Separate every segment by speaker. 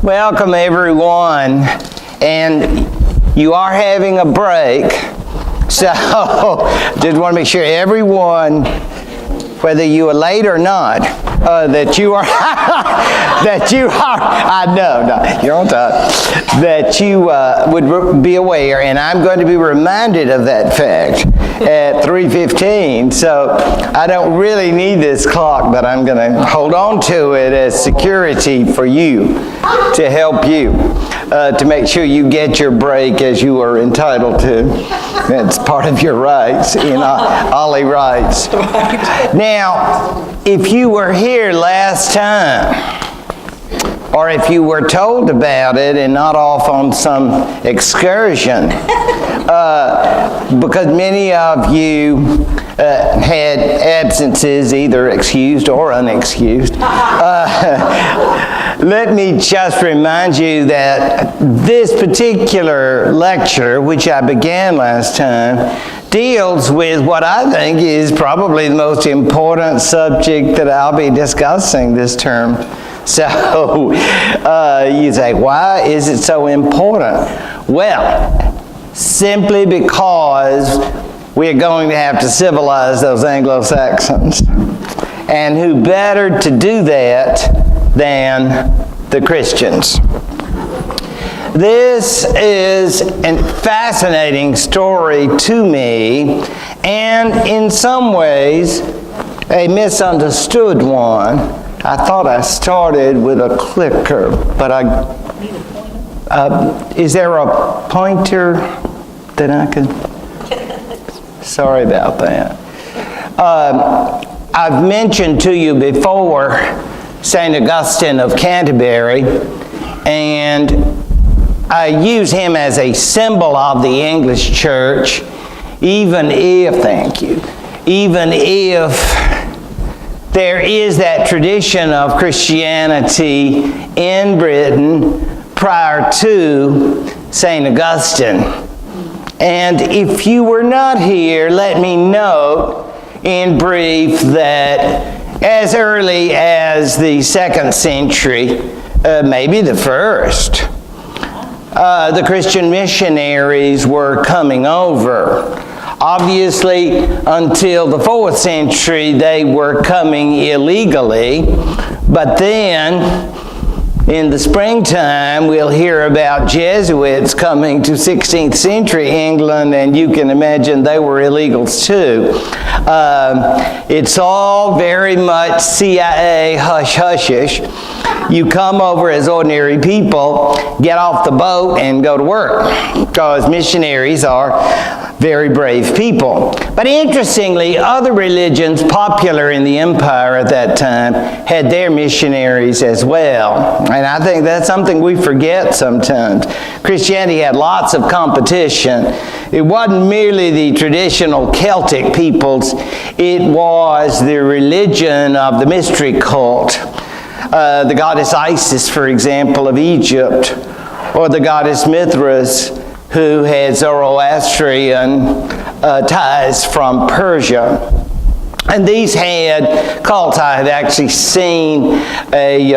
Speaker 1: Welcome everyone, and you are having a break, so just want to make sure everyone, whether you are late or not, that you are, I know, no, you're on time, that you would be aware, and I'm going to be reminded of that fact at 3:15, so I don't really need this clock, but I'm going to hold on to it as security for you, to help you, to make sure you get your break as you are entitled to. That's part of your rights, Ollie rights. Now, if you were here last time, or if you were told about it and not off on some excursion, because many of you had absences, either excused or unexcused, let me just remind you that this particular lecture, which I began last time, deals with what I think is probably the most important subject that I'll be discussing this term. So you say, why is it so important? Well, simply because we're going to have to civilize those Anglo-Saxons. And who better to do that than the Christians? This is a fascinating story to me, and in some ways a misunderstood one. I thought I started with a clicker, but is there a pointer that I could? Sorry about that. I've mentioned to you before St. Augustine of Canterbury, and I use him as a symbol of the English church, even if there is that tradition of Christianity in Britain prior to St. Augustine. And if you were not here, let me note in brief that as early as the 2nd century, maybe the 1st, the Christian missionaries were coming over. Obviously, until the 4th century, they were coming illegally, but then in the springtime, we'll hear about Jesuits coming to 16th century England, and you can imagine they were illegals too. It's all very much CIA hush-hushish. You come over as ordinary people, get off the boat, and go to work, because missionaries are very brave people. But interestingly, other religions popular in the empire at that time had their missionaries as well. And I think that's something we forget sometimes. Christianity had lots of competition. It wasn't merely the traditional Celtic peoples, it was the religion of the mystery cult. The goddess Isis, for example, of Egypt, or the goddess Mithras, who had Zoroastrian ties from Persia. And these had cults. I had actually seen a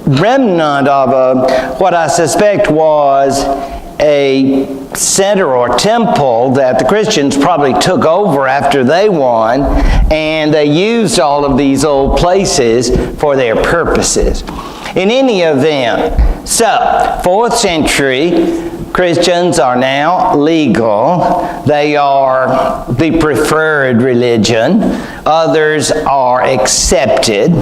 Speaker 1: remnant of what I suspect was a center or temple that the Christians probably took over after they won, and they used all of these old places for their purposes. In any event, so 4th century, Christians are now legal. They are the preferred religion. Others are accepted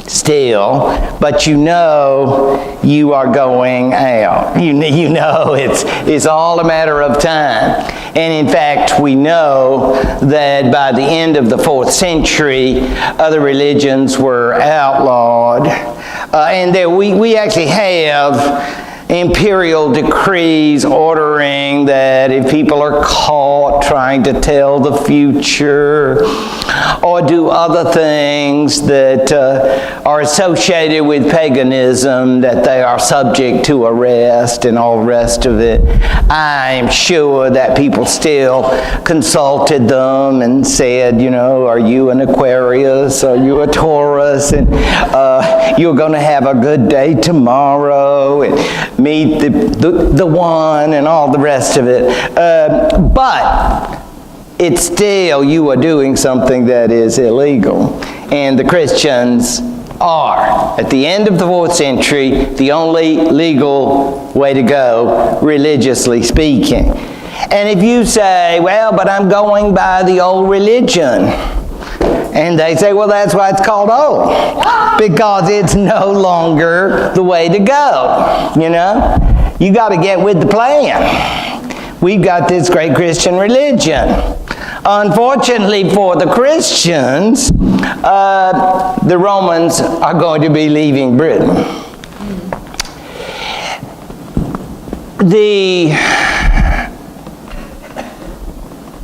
Speaker 1: still, but you know you are going out. You know it's all a matter of time. And in fact, we know that by the end of the 4th century, other religions were outlawed. And there we actually have imperial decrees ordering that if people are caught trying to tell the future, or do other things that are associated with paganism, that they are subject to arrest and all the rest of it. I'm sure that people still consulted them and said, you know, are you an Aquarius? Are you a Taurus? And you're going to have a good day tomorrow, and meet the one, and all the rest of it. But it's still, you are doing something that is illegal. And the Christians are, at the end of the 4th century, the only legal way to go, religiously speaking. And if you say, well, but I'm going by the old religion, and they say, well, that's why it's called old, because it's no longer the way to go, you know? You got to get with the plan. We've got this great Christian religion. Unfortunately for the Christians, the Romans are going to be leaving Britain. The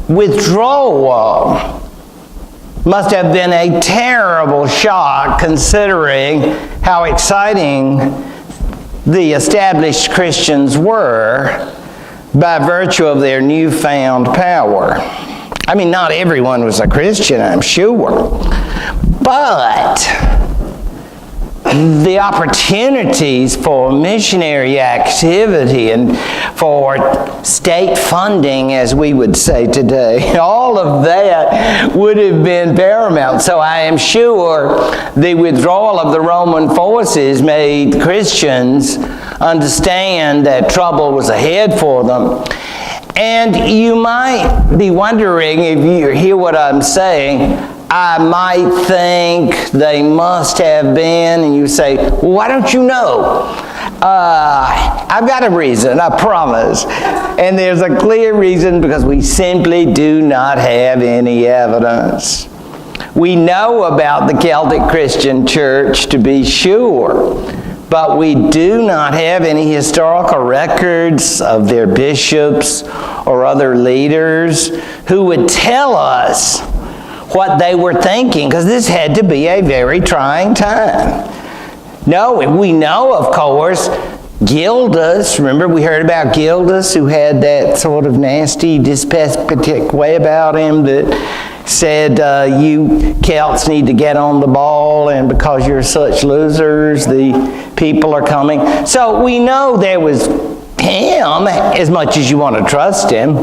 Speaker 1: withdrawal must have been a terrible shock, considering how exciting the established Christians were by virtue of their newfound power. I mean, not everyone was a Christian, I'm sure, but the opportunities for missionary activity and for state funding, as we would say today, all of that would have been paramount. So I am sure the withdrawal of the Roman forces made Christians understand that trouble was ahead for them. And you might be wondering, if you hear what I'm saying, I might think they must have been, and you say, well, why don't you know? I've got a reason, I promise. And there's a clear reason, because we simply do not have any evidence. We know about the Celtic Christian Church, to be sure, but we do not have any historical records of their bishops or other leaders who would tell us what they were thinking, because this had to be a very trying time. No, we know, of course, Gildas. Remember, we heard about Gildas, who had that sort of nasty, dyspeptic way about him that said, you Celts need to get on the ball, and because you're such losers, the people are coming. So we know there was him, as much as you want to trust him.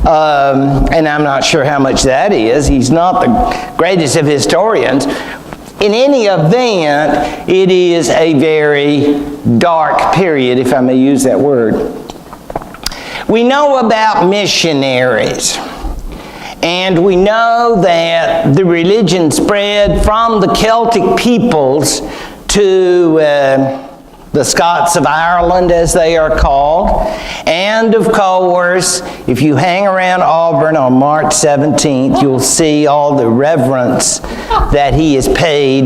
Speaker 1: And I'm not sure how much that is. He's not the greatest of historians. In any event, it is a very dark period, if I may use that word. We know about missionaries. And we know that the religion spread from the Celtic peoples to the Scots of Ireland, as they are called. And of course, if you hang around Auburn on March 17th, you'll see all the reverence that he is paid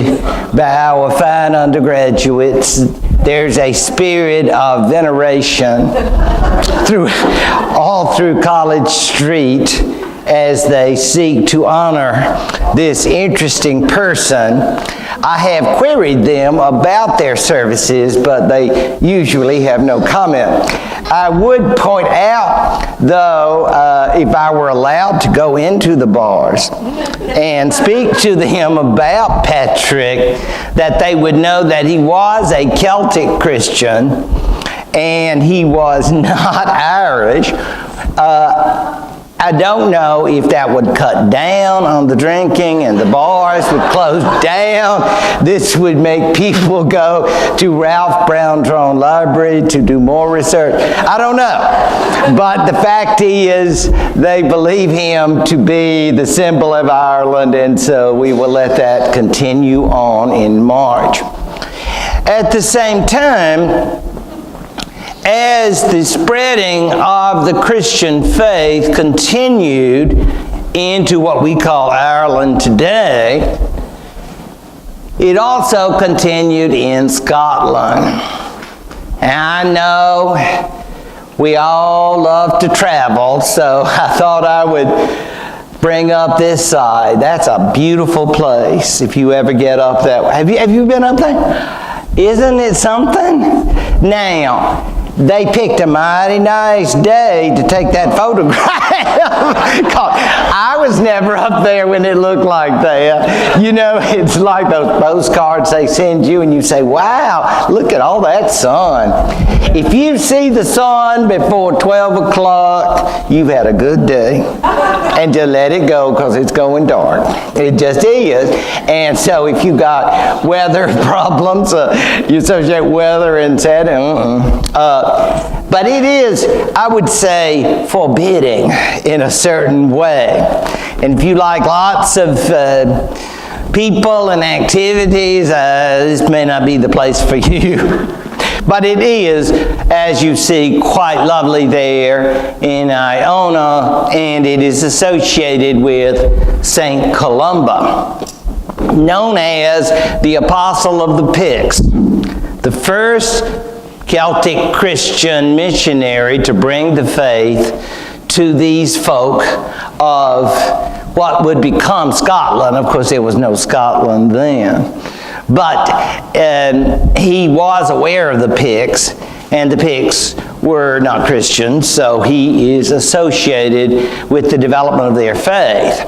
Speaker 1: by our fine undergraduates. There's a spirit of veneration all through College Street, as they seek to honor this interesting person. I have queried them about their services, but they usually have no comment. I would point out, though, if I were allowed to go into the bars and speak to them about Patrick, that they would know that he was a Celtic Christian and he was not Irish. I don't know if that would cut down on the drinking and the bars would close down. This would make people go to Ralph Brown-Drone Library to do more research. I don't know. But the fact is, they believe him to be the symbol of Ireland, and so we will let that continue on in March. At the same time, as the spreading of the Christian faith continued into what we call Ireland today, it also continued in Scotland. And I know we all love to travel, so I thought I would bring up this side. That's a beautiful place if you ever get up that way. Have you been up there? Isn't it something? Now, they picked a mighty nice day to take that photograph. I was never up there when it looked like that. You know, it's like those postcards they send you and you say, wow, look at all that sun. If you see the sun before 12 o'clock, you've had a good day. And just let it go because it's going dark. It just is. And so if you got weather problems, you associate weather and setting, but it is, I would say, forbidding in a certain way. And if you like lots of people and activities, this may not be the place for you. But it is, as you see, quite lovely there in Iona, and it is associated with St. Columba, known as the Apostle of the Picts, the first Celtic Christian missionary to bring the faith to these folk of what would become Scotland. Of course, there was no Scotland then. But he was aware of the Picts, and the Picts were not Christians, so he is associated with the development of their faith.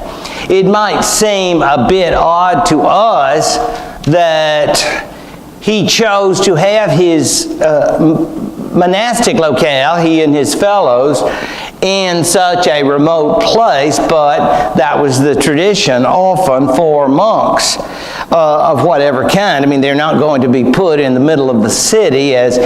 Speaker 1: It might seem a bit odd to us that he chose to have his monastic locale, he and his fellows, in such a remote place, but that was the tradition often for monks of whatever kind. I mean, they're not going to be put in the middle of the city as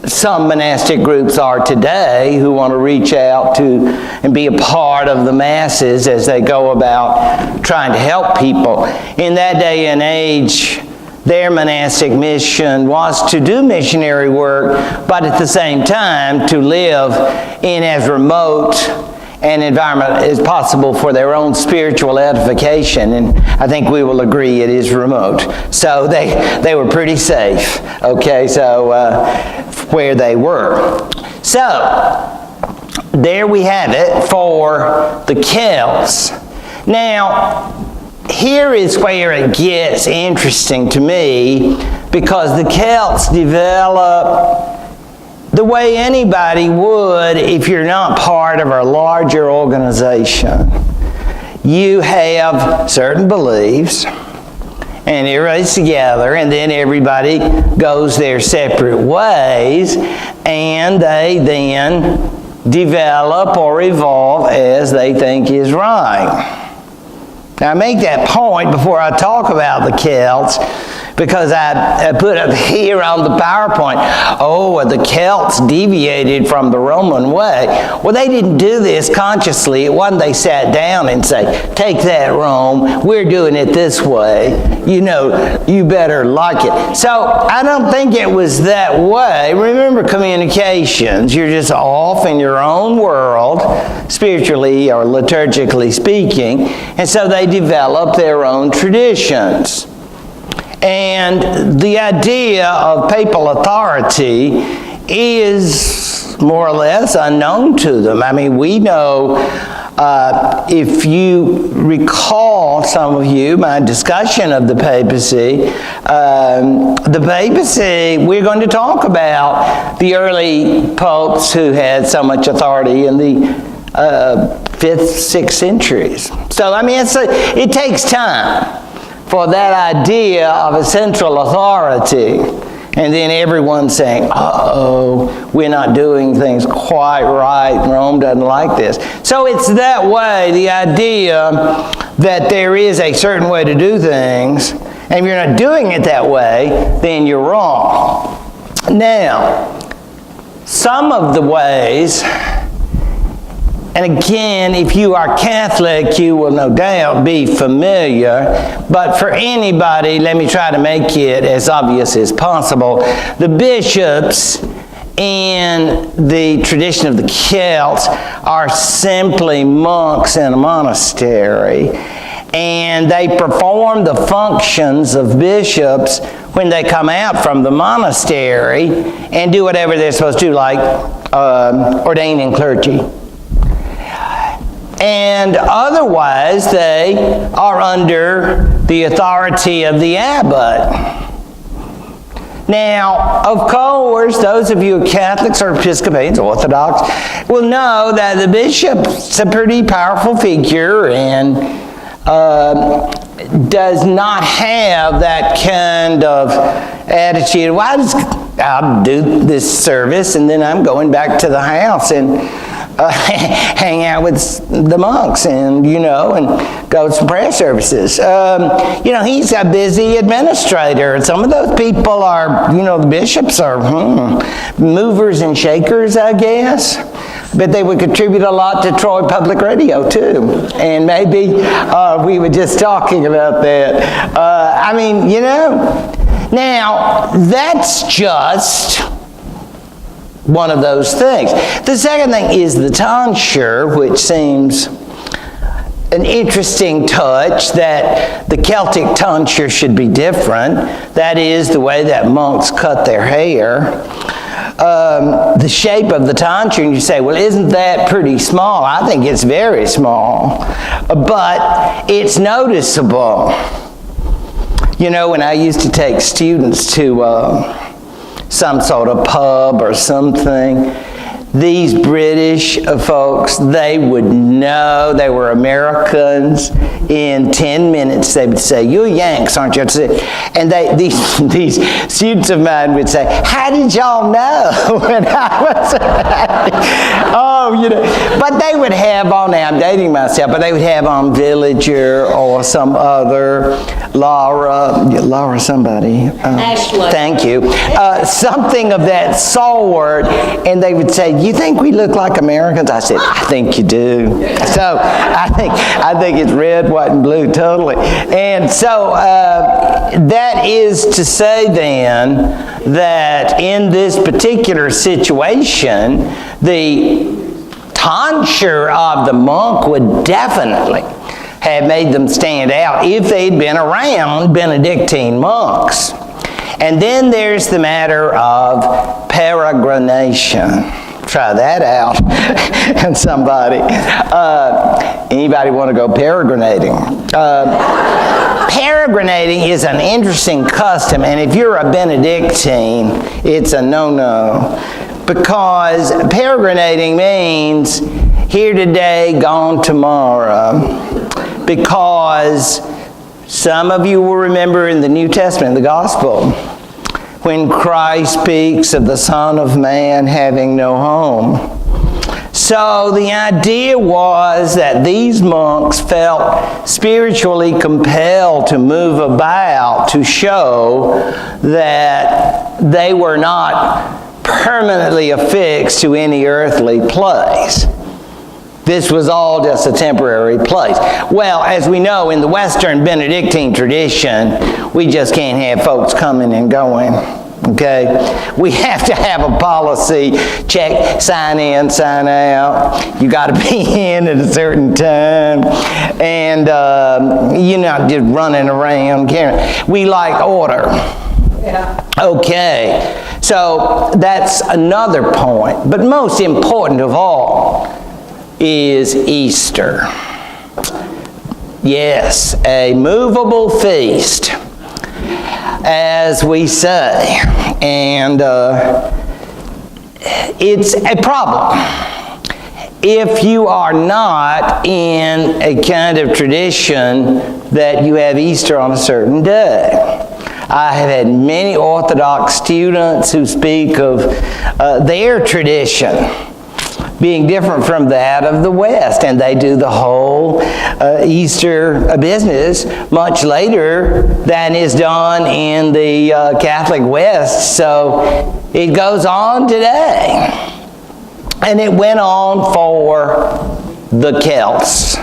Speaker 1: some monastic groups are today who want to reach out to and be a part of the masses as they go about trying to help people. In that day and age, their monastic mission was to do missionary work, but at the same time to live in as remote an environment as possible for their own spiritual edification. And I think we will agree it is remote. So they were pretty safe, okay, so where they were. So there we have it for the Celts. Now, here is where it gets interesting to me, because the Celts develop the way anybody would if you're not part of a larger organization. You have certain beliefs, and everybody's together, and then everybody goes their separate ways, and they then develop or evolve as they think is right. Now, I make that point before I talk about the Celts, because I put up here on the PowerPoint, the Celts deviated from the Roman way. Well, they didn't do this consciously. It wasn't they sat down and say, take that, Rome, we're doing it this way. You know, you better like it. So I don't think it was that way. Remember communications. You're just off in your own world, spiritually or liturgically speaking, and so they developed their own traditions. And the idea of papal authority is more or less unknown to them. I mean, we know, if you recall, some of you, my discussion of the papacy, we're going to talk about the early popes who had so much authority in the 5th, 6th centuries. So, I mean, it takes time for that idea of a central authority, and then everyone saying, we're not doing things quite right, Rome doesn't like this. So it's that way, the idea that there is a certain way to do things, and if you're not doing it that way, then you're wrong. Now, some of the ways, and again, if you are Catholic, you will no doubt be familiar, but for anybody, let me try to make it as obvious as possible. The bishops in the tradition of the Celts are simply monks in a monastery, and they perform the functions of bishops when they come out from the monastery and do whatever they're supposed to do, like ordaining clergy. and otherwise they are under the authority of the abbot. Now, of course, those of you who are Catholics or Episcopalians, Orthodox, will know that the bishop's a pretty powerful figure and does not have that kind of attitude. Well, I'll do this service and then I'm going back to the house and hang out with the monks and, and go to some prayer services. He's a busy administrator. Some of those people are, the bishops are movers and shakers, I guess. But they would contribute a lot to Troy Public Radio, too. And maybe we were just talking about that. Now, that's just one of those things. The second thing is the tonsure, which seems an interesting touch, that the Celtic tonsure should be different. That is the way that monks cut their hair. The shape of the tonsure, and you say, well, isn't that pretty small? I think it's very small, but it's noticeable. When I used to take students to some sort of pub or something, these British folks, they would know they were Americans. In 10 minutes, they would say, "You're Yanks, aren't you?" And these students of mine would say, "How did y'all know?" When I was, But they would have on, now I'm dating myself, but they would have on Villager or some other, Laura somebody.
Speaker 2: Ashley.
Speaker 1: Thank you. Something of that sort, and they would say, "You think we look like Americans?" I said, "I think you do." So I think it's red, white, and blue totally. And so that is to say then that in this particular situation, the tonsure of the monk would definitely have made them stand out if they'd been around Benedictine monks. And then there's the matter of peregrination. Try that out. And somebody. Anybody want to go peregrinating? Peregrinating is an interesting custom, and if you're a Benedictine, it's a no-no. Because peregrinating means here today, gone tomorrow. Because some of you will remember in the New Testament, the Gospel, when Christ speaks of the Son of Man having no home. So the idea was that these monks felt spiritually compelled to move about to show that they were not permanently affixed to any earthly place. This was all just a temporary place. Well, as we know, in the Western Benedictine tradition, we just can't have folks coming and going. Okay? We have to have a policy, check, sign in, sign out. You got to be in at a certain time. And you're not just running around. We like order. Yeah. Okay. So that's another point. But most important of all is Easter. Yes, a movable feast, as we say. And it's a problem if you are not in a kind of tradition that you have Easter on a certain day. I have had many Orthodox students who speak of their tradition being different from that of the West, and they do the whole Easter business much later than is done in the Catholic West. So it goes on today, and it went on for the Celts.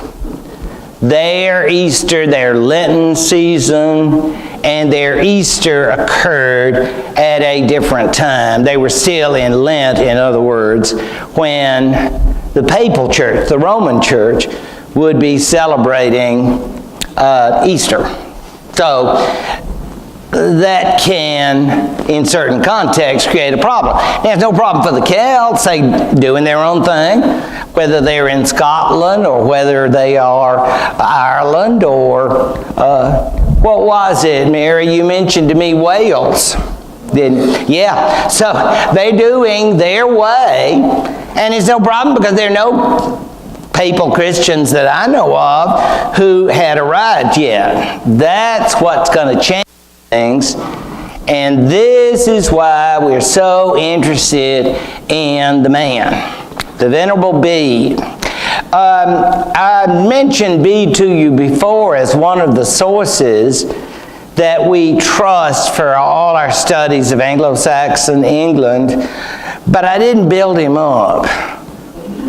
Speaker 1: Their Easter, their Lenten season, and their Easter occurred at a different time. They were still in Lent, in other words, when the Papal Church, the Roman Church, would be celebrating Easter. So that can, in certain contexts, create a problem. Now, it's no problem for the Celts, they doing their own thing, whether they're in Scotland or whether they are Ireland or, what was it, Mary? You mentioned to me Wales. Yeah, so they're doing their way, and it's no problem because there are no papal Christians that I know of who had arrived yet. That's what's going to change things, and this is why we're so interested in the man, the Venerable Bede. I mentioned Bede to you before as one of the sources that we trust for all our studies of Anglo-Saxon England, but I didn't build him up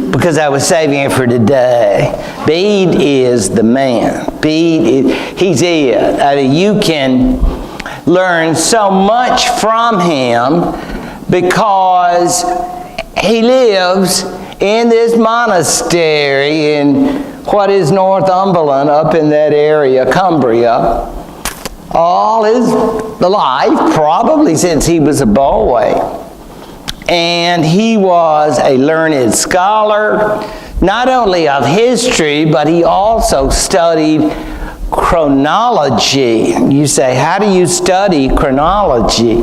Speaker 1: because I was saving it for today. Bede is the man. He's it. I mean, you can learn so much from him because he lives in this monastery in what is Northumberland, up in that area, Cumbria, all his life, probably since he was a boy. And he was a learned scholar, not only of history, but he also studied chronology. You say, how do you study chronology?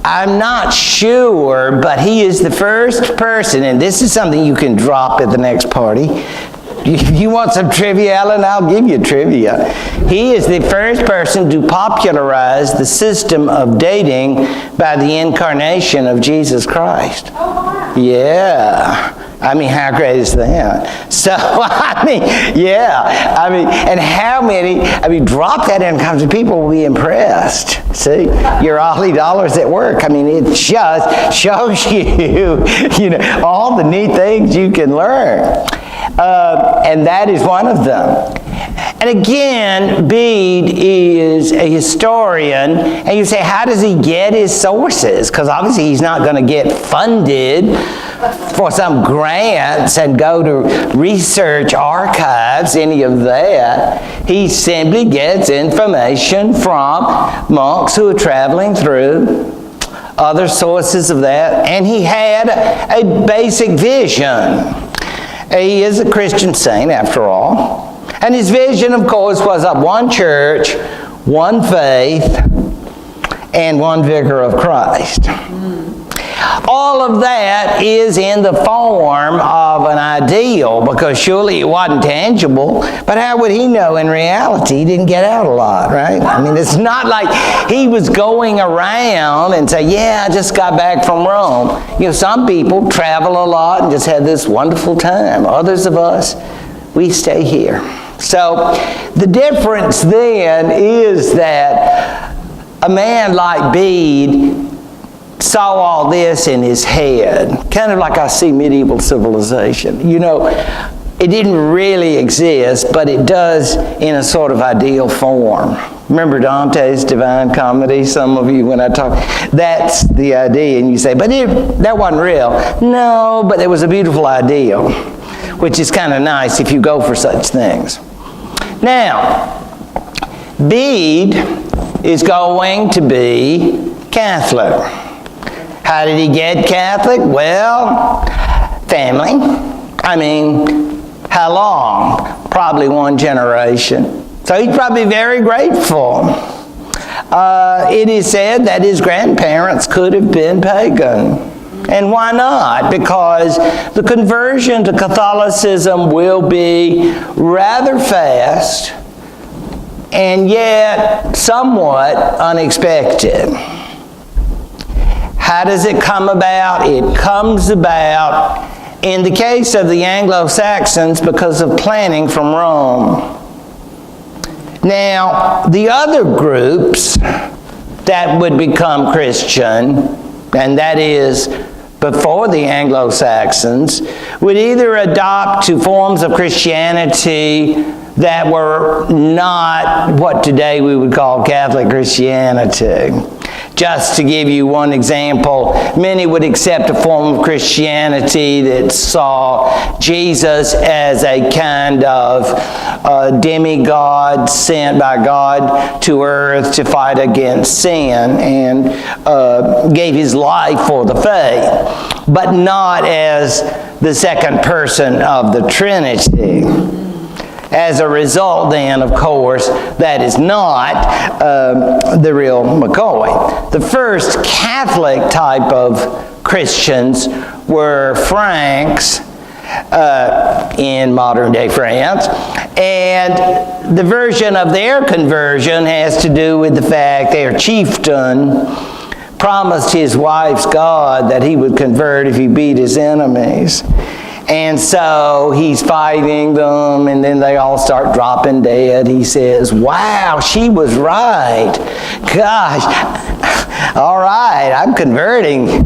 Speaker 1: I'm not sure, but he is the first person, and this is something you can drop at the next party. If you want some trivia, Alan, I'll give you trivia. He is the first person to popularize the system of dating by the incarnation of Jesus Christ. Yeah. I mean, how great is that? So, I mean, yeah. I mean, and how many, drop that in and people will be impressed. See, your Ollie dollars at work. I mean, it just shows you, all the neat things you can learn. And that is one of them. And again, Bede is a historian, and you say, how does he get his sources? Because obviously he's not going to get funded for some grants and go to research archives, any of that. He simply gets information from monks who are traveling through, other sources of that, and he had a basic vision. He is a Christian saint, after all. And his vision, of course, was of one church, one faith, and one vicar of Christ. All of that is in the form of an ideal, because surely it wasn't tangible. But how would he know in reality? He didn't get out a lot, right? I mean, it's not like he was going around and say, yeah, I just got back from Rome. Some people travel a lot and just have this wonderful time. Others of us, we stay here. So the difference then is that a man like Bede saw all this in his head, kind of like I see medieval civilization. It didn't really exist, but it does in a sort of ideal form. Remember Dante's Divine Comedy? Some of you, when I talk, that's the idea. And you say, but that wasn't real. No, but it was a beautiful ideal, which is kind of nice if you go for such things. Now, Bede is going to be Catholic. How did he get Catholic? Well, family. I mean, how long? Probably one generation. So he's probably very grateful. It is said that his grandparents could have been pagan. And why not? Because the conversion to Catholicism will be rather fast and yet somewhat unexpected. How does it come about? It comes about, in the case of the Anglo-Saxons, because of planning from Rome. Now, the other groups that would become Christian, and that is before the Anglo-Saxons, would either adopt to forms of Christianity that were not what today we would call Catholic Christianity. Just to give you one example, many would accept a form of Christianity that saw Jesus as a kind of demigod sent by God to earth to fight against sin, and gave his life for the faith, but not as the second person of the Trinity. As a result, then, of course, that is not the real McCoy. The first Catholic type of Christians were Franks in modern-day France, and the version of their conversion has to do with the fact their chieftain promised his wife's God that he would convert if he beat his enemies. And so he's fighting them, and then they all start dropping dead. He says, wow, she was right. Gosh, all right, I'm converting.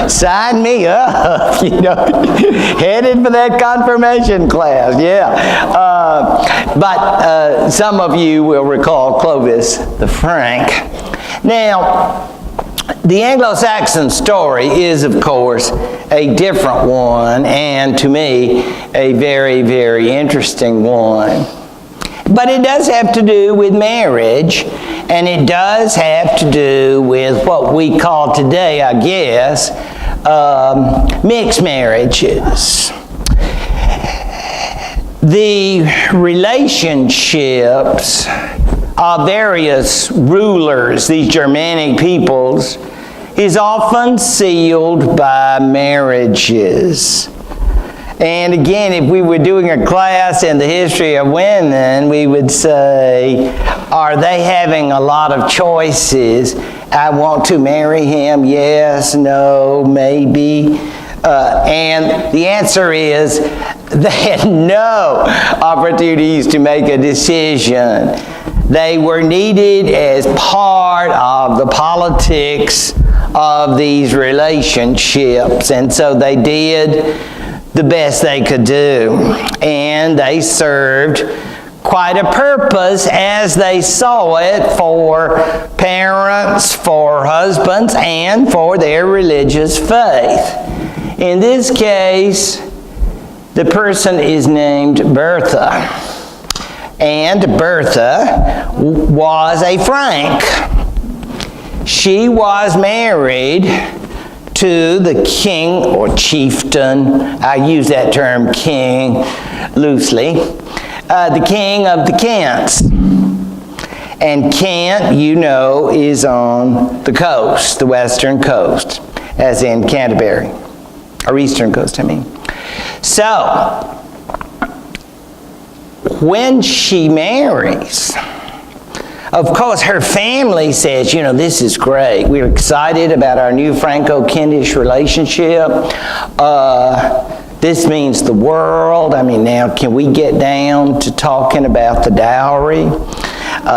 Speaker 1: Sign me up, headed for that confirmation class, yeah. But some of you will recall Clovis the Frank. Now, the Anglo-Saxon story is, of course, a different one, and to me, a very, very interesting one. But it does have to do with marriage, and it does have to do with what we call today, I guess, mixed marriages. The relationships of various rulers, these Germanic peoples, is often sealed by marriages. And again, if we were doing a class in the history of women, we would say, are they having a lot of choices? I want to marry him, yes, no, maybe. And the answer is they had no opportunities to make a decision. They were needed as part of the politics of these relationships, and so they did the best they could do. And they served quite a purpose as they saw it for parents, for husbands, and for their religious faith. In this case, the person is named Bertha. And Bertha was a Frank. She was married to the king or chieftain, I use that term king loosely, the king of the Kents. And Kent, is on the coast, the western coast, as in Canterbury, or eastern coast, I mean. So, when she marries, of course, her family says, this is great. We're excited about our new Franco-Kentish relationship. This means the world. I mean, now, can we get down to talking about the dowry?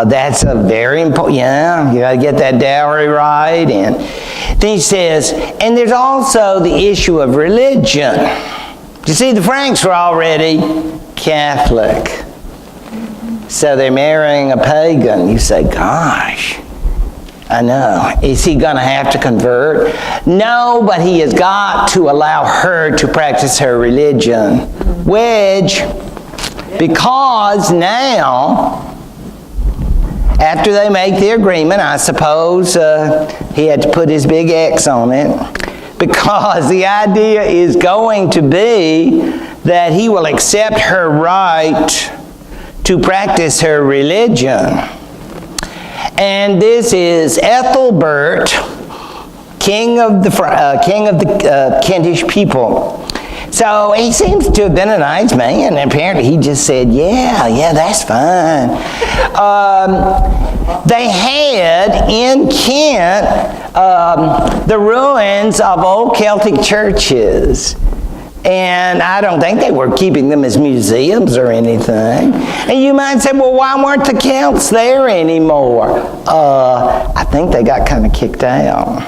Speaker 1: That's a very important, you got to get that dowry right. And then he says, and there's also the issue of religion. You see, the Franks were already Catholic. So they're marrying a pagan. You say, gosh, I know. Is he going to have to convert? No, but he has got to allow her to practice her religion. Which, because now, after they make the agreement, I suppose he had to put his big X on it, because the idea is going to be that he will accept her right to practice her religion. And this is Ethelbert, king of the Kentish people. So he seems to have been a nice man, and apparently he just said, yeah, that's fine. They had in Kent the ruins of old Celtic churches. And I don't think they were keeping them as museums or anything. And you might say, well, why weren't the Celts there anymore? I think they got kind of kicked out.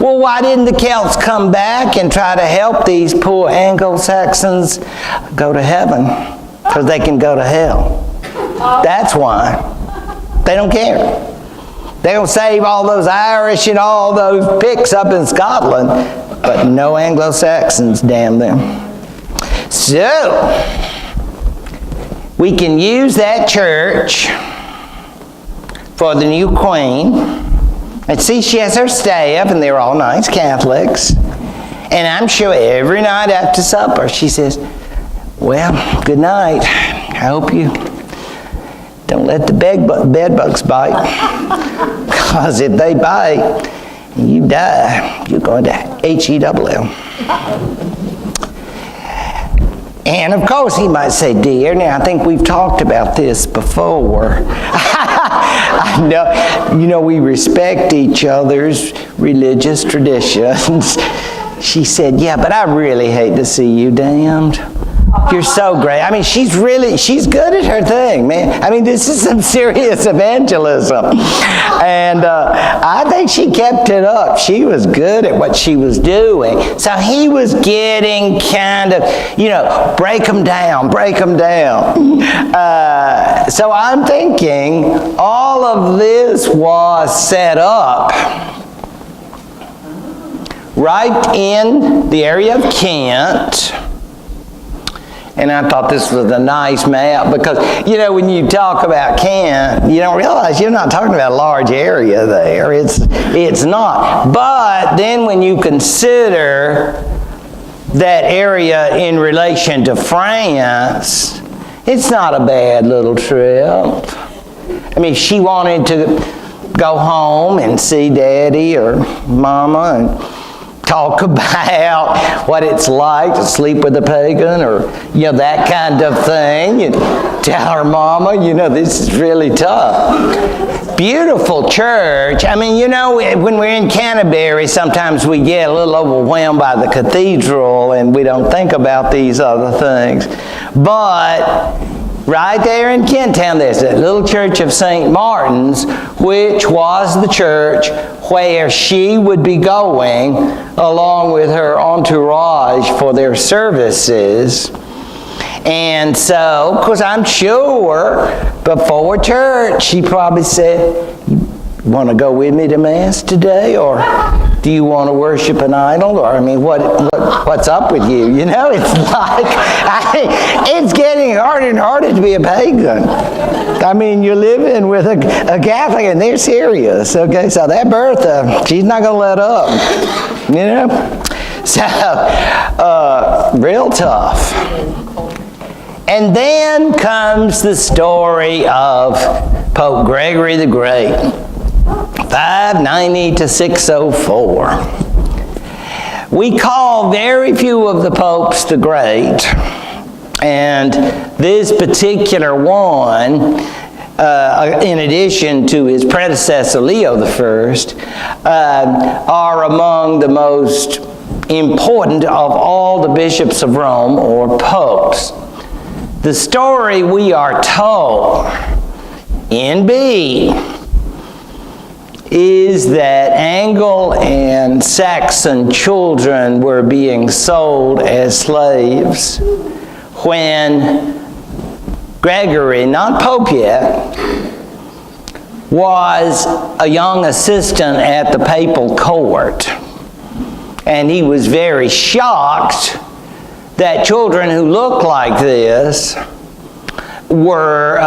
Speaker 1: Well, why didn't the Celts come back and try to help these poor Anglo-Saxons go to heaven? Because they can go to hell. That's why. They don't care. They'll save all those Irish and all those Picts up in Scotland, but no Anglo-Saxons, damn them. So, we can use that church for the new queen. And see, she has her staff, and they're all nice Catholics. And I'm sure every night after supper, she says, well, good night. I hope you don't let the bed bugs bite. Because if they bite and you die, you're going to H-E-double-L. And of course, he might say, dear, now I think we've talked about this before. I know, you know, we respect each other's religious traditions. She said, yeah, but I really hate to see you damned. You're so great. I mean, she's good at her thing, man. I mean, this is some serious evangelism. And I think she kept it up. She was good at what she was doing. So he was getting kind of, you know, break them down. So I'm thinking all of this was set up right in the area of Kent. And I thought this was a nice map because, you know, when you talk about Kent, you don't realize you're not talking about a large area there. It's not. But then when you consider that area in relation to France, it's not a bad little trip. I mean, if she wanted to go home and see Daddy or Mama and talk about what it's like to sleep with a pagan or, you know, that kind of thing. And tell her Mama, you know, this is really tough. Beautiful church. I mean, you know, when we're in Canterbury, sometimes we get a little overwhelmed by the cathedral and we don't think about these other things. But right there in Kent Town, there's that little church of St. Martin's, which was the church where she would be going along with her entourage for their services. And so, because I'm sure before church, she probably said, you want to go with me to Mass today? Or do you want to worship an idol? Or, I mean, what's up with you? You know, it's like, it's getting harder and harder to be a pagan. I mean, you're living with a Catholic and they're serious. Okay, so that Bertha, she's not going to let up. You know? So, real tough. And then comes the story of Pope Gregory the Great. 590 to 604. We call very few of the popes the Great, and this particular one, in addition to his predecessor Leo I, are among the most important of all the bishops of Rome or popes. The story we are told in B is that Anglo and Saxon children were being sold as slaves when Gregory, not Pope yet, was a young assistant at the papal court. And he was very shocked that children who looked like this were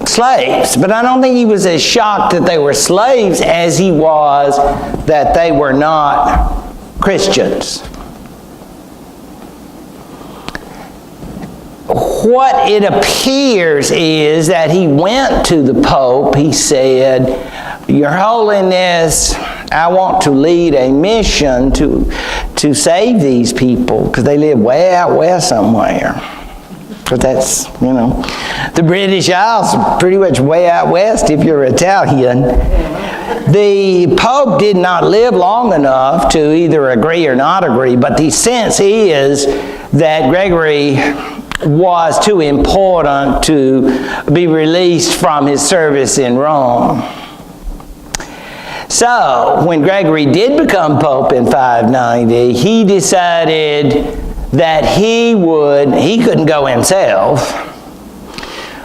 Speaker 1: slaves. But I don't think he was as shocked that they were slaves as he was that they were not Christians. What it appears is that he went to the Pope. He said, Your Holiness, I want to lead a mission to save these people because they live way out west somewhere. Because that's, you know, the British Isles are pretty much way out west if you're Italian. The Pope did not live long enough to either agree or not agree, but the sense is that Gregory was too important to be released from his service in Rome. So, when Gregory did become Pope in 590, he decided that he couldn't go himself.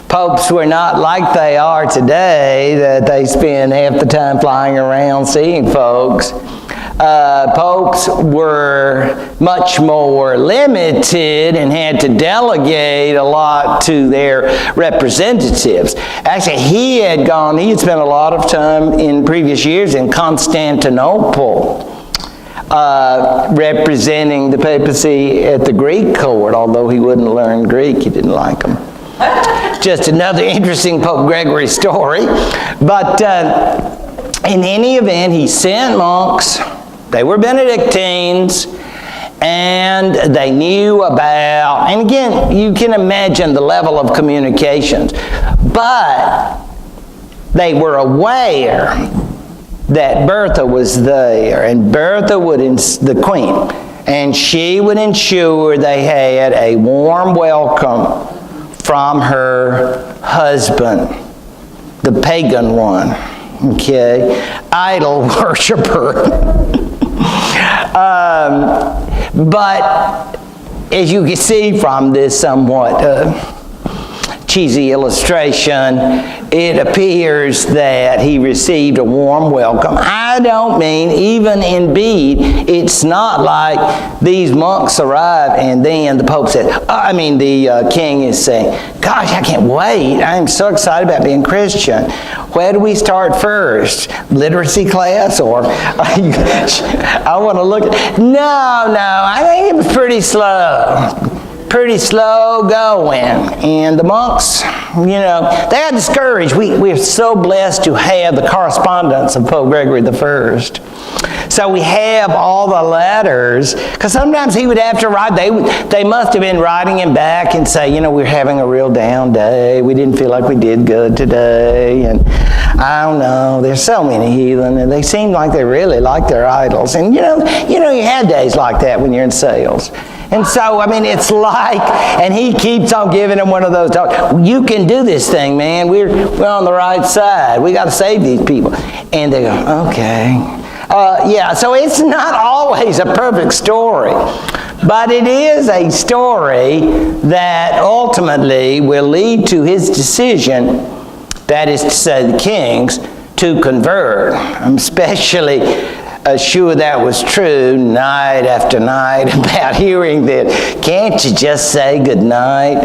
Speaker 1: Popes were not like they are today, that they spend half the time flying around seeing folks. Popes were much more limited and had to delegate a lot to their representatives. Actually, he had spent a lot of time in previous years in Constantinople, representing the papacy at the Greek court, although he wouldn't learn Greek. He didn't like them. Just another interesting Pope Gregory story. But in any event, he sent monks. They were Benedictines, and they knew about, and again, you can imagine the level of communications, but they were aware that Bertha was there, and Bertha the queen, and she would ensure they had a warm welcome from her husband, the pagan one, idol worshiper. But as you can see from this somewhat cheesy illustration, it appears that he received a warm welcome. I don't mean, even in Bede, it's not like these monks arrive and then the Pope said, the king is saying, gosh, I can't wait. I'm so excited about being Christian. Where do we start first? Literacy class? Or I want to look at... No, I think it was pretty slow going. And the monks, they got discouraged. We're so blessed to have the correspondence of Pope Gregory I. So we have all the letters, because sometimes he would have to write. They must have been writing him back and say, we're having a real down day. We didn't feel like we did good today. And I don't know. There's so many heathen, and they seem like they really like their idols. And you have days like that when you're in sales. And so, it's like, and he keeps on giving them one of those talks. You can do this thing, man. We're on the right side. We got to save these people. And they go, okay. So it's not always a perfect story. But it is a story that ultimately will lead to his decision, that is to say the king's, to convert. I'm especially sure that was true night after night about hearing that. Can't you just say good night?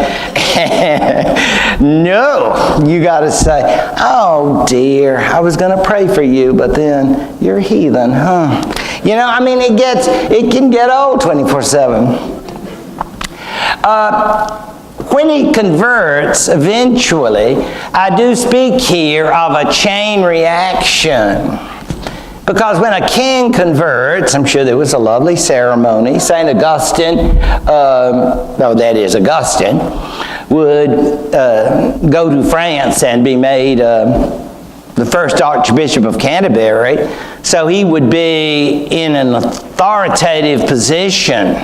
Speaker 1: No, you got to say, oh dear, I was going to pray for you, but then you're heathen, huh? It can get old 24/7. When he converts, eventually, I do speak here of a chain reaction. Because when a king converts, I'm sure there was a lovely ceremony. St. Augustine, Augustine, would go to France and be made the first Archbishop of Canterbury. So he would be in an authoritative position.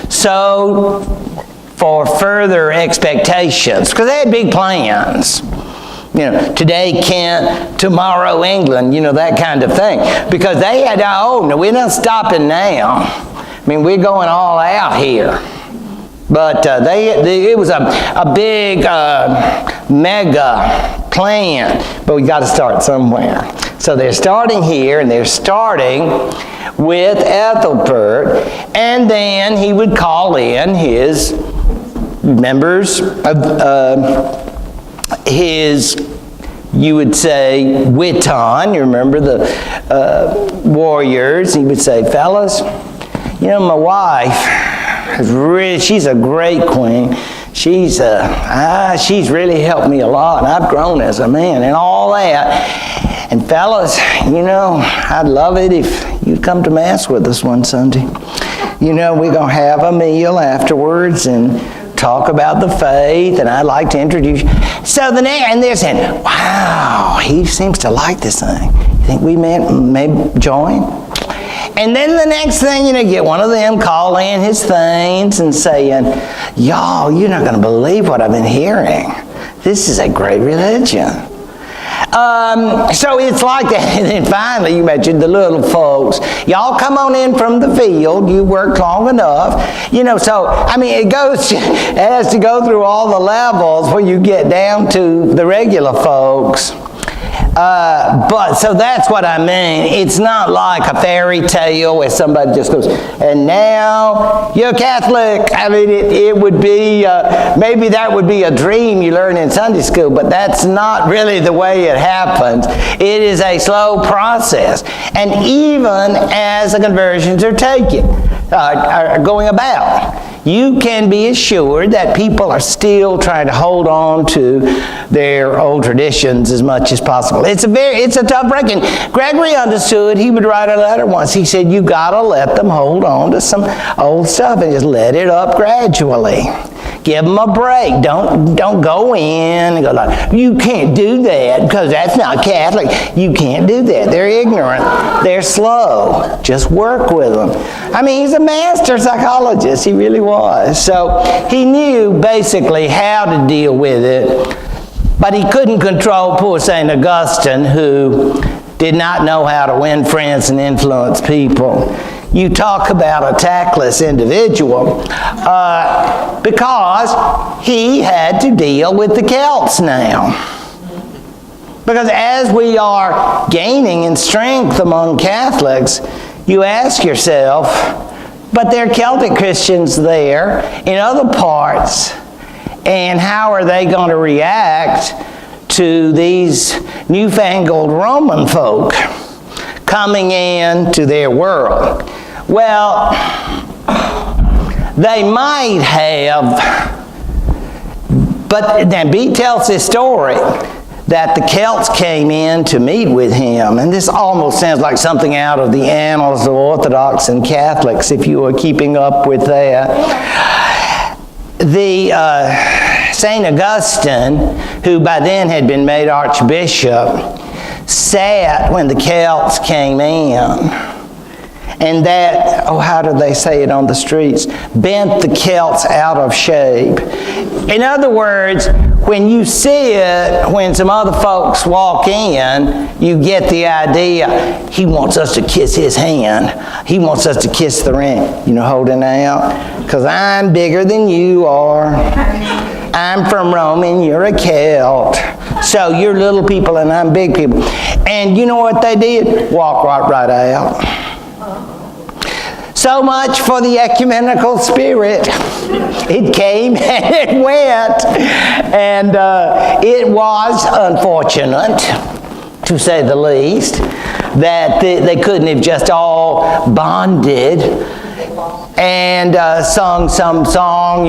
Speaker 1: So, for further expectations, because they had big plans. Today Kent, tomorrow England, that kind of thing. Because they had, no, we're not stopping now. We're going all out here. But it was a big, mega plan. But we got to start somewhere. So they're starting here, and they're starting with Ethelbert. And then he would call in his members of his, you would say, Witan. You remember the warriors. He would say, fellas, my wife, she's a great queen. She's really helped me a lot, and I've grown as a man and all that. And fellas, I'd love it if you'd come to Mass with us one Sunday. We're going to have a meal afterwards and talk about the faith, and I'd like to introduce you. So and they're saying, wow, he seems to like this thing. You think we may join? And then the next thing, get one of them call in his things and saying, y'all, you're not going to believe what I've been hearing. This is a great religion. So it's like that. And then finally, you mentioned the little folks. Y'all come on in from the field. You worked long enough. You know, so, I mean, it has to go through all the levels where you get down to the regular folks. But so that's what I mean. It's not like a fairy tale where somebody just goes, and now you're Catholic. I mean, it would be, maybe that would be a dream you learn in Sunday school, but that's not really the way it happens. It is a slow process. And even as the conversions are going about, you can be assured that people are still trying to hold on to their old traditions as much as possible. It's a tough breaking. Gregory understood. He would write a letter once. He said, you got to let them hold on to some old stuff and just let it up gradually. Give them a break. Don't go in and go like, you can't do that because that's not Catholic. You can't do that. They're ignorant. They're slow. Just work with them. I mean, he's a master psychologist. He really was. So he knew basically how to deal with it, but he couldn't control poor St. Augustine, who did not know how to win friends and influence people. You talk about a tactless individual because he had to deal with the Celts now. Because as we are gaining in strength among Catholics, you ask yourself, but there are Celtic Christians there in other parts, and how are they going to react to these newfangled Roman folk coming into their world? Well, they might have, but then B tells this story that the Celts came in to meet with him, and this almost sounds like something out of the annals of Orthodox and Catholics, if you were keeping up with that. The St. Augustine, who by then had been made archbishop, sat when the Celts came in. And that, how do they say it on the streets? Bent the Celts out of shape. In other words, when you see it, when some other folks walk in, you get the idea, he wants us to kiss his hand. He wants us to kiss the ring, holding out. Because I'm bigger than you are. I'm from Rome and you're a Celt. So you're little people and I'm big people. And you know what they did? Walk right out. So much for the ecumenical spirit. It came and it went. And it was unfortunate, to say the least, that they couldn't have just all bonded and sung some song,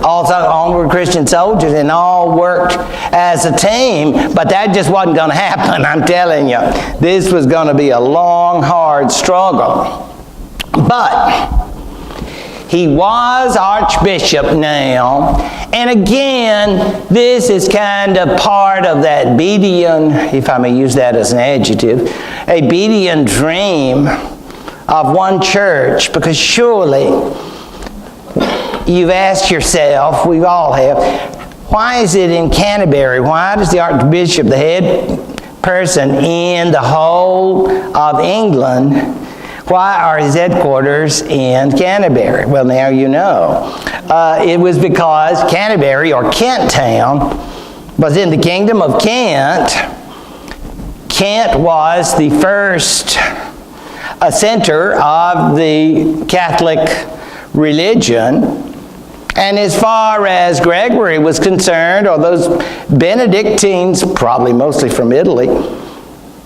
Speaker 1: all sung Onward Christian Soldiers, and all worked as a team. But that just wasn't going to happen, I'm telling you. This was going to be a long, hard struggle. But he was archbishop now, and again, this is kind of part of that Bedian, if I may use that as an adjective, a Bedian dream of one church, because surely you've asked yourself, we all have, why is it in Canterbury? Why does the archbishop, the head person in the whole of England, why are his headquarters in Canterbury? Well, now you know. It was because Canterbury, or Kent Town, was in the kingdom of Kent. Kent was the first center of the Catholic religion. And as far as Gregory was concerned, or those Benedictines, probably mostly from Italy,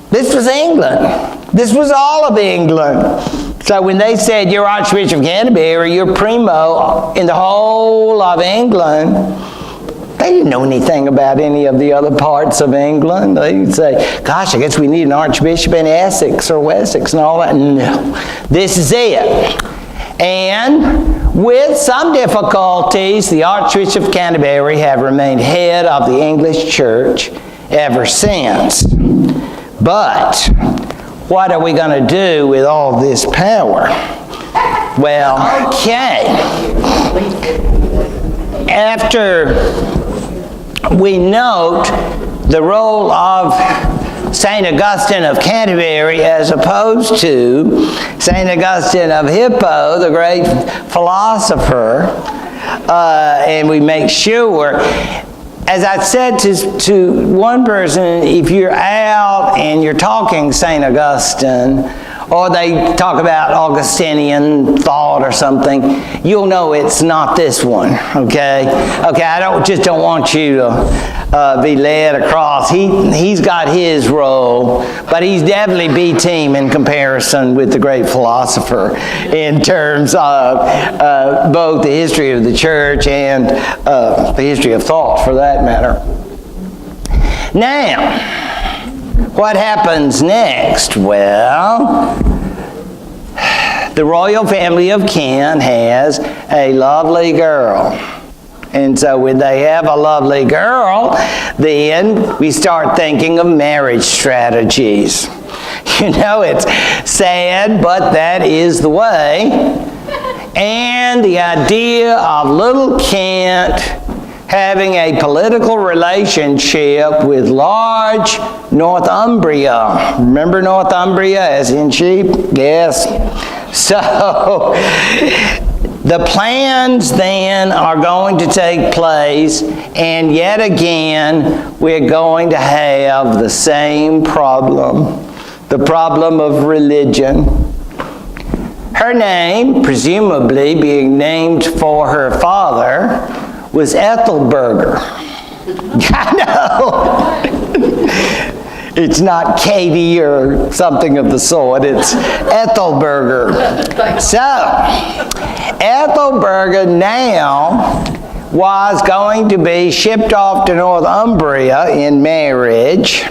Speaker 1: this was England. This was all of England. So when they said, you're Archbishop of Canterbury, you're primo in the whole of England, they didn't know anything about any of the other parts of England. They'd say, gosh, I guess we need an archbishop in Essex or Wessex and all that. No, this is it. And with some difficulties, the Archbishop of Canterbury have remained head of the English Church ever since. But what are we going to do with all this power? Well, okay. After we note the role of St. Augustine of Canterbury as opposed to St. Augustine of Hippo, the great philosopher, and we make sure, as I said to one person, if you're out and you're talking St. Augustine, or they talk about Augustinian thought or something, you'll know it's not this one, okay? Okay, I don't want you to be led across. He's got his role, but he's definitely B team in comparison with the great philosopher in terms of both the history of the church and the history of thought, for that matter. Now, what happens next? Well, the royal family of Kent has a lovely girl. And so when they have a lovely girl, then we start thinking of marriage strategies. You know, it's sad, but that is the way. And the idea of little Kent having a political relationship with large Northumbria. Remember Northumbria as in sheep? Yes. So the plans then are going to take place, and yet again we're going to have the same problem, the problem of religion. Her name, presumably being named for her father, was Ethelberger. I know. It's not Katie or something of the sort. It's Ethelberger. So, Ethelberger now was going to be shipped off to Northumbria in marriage,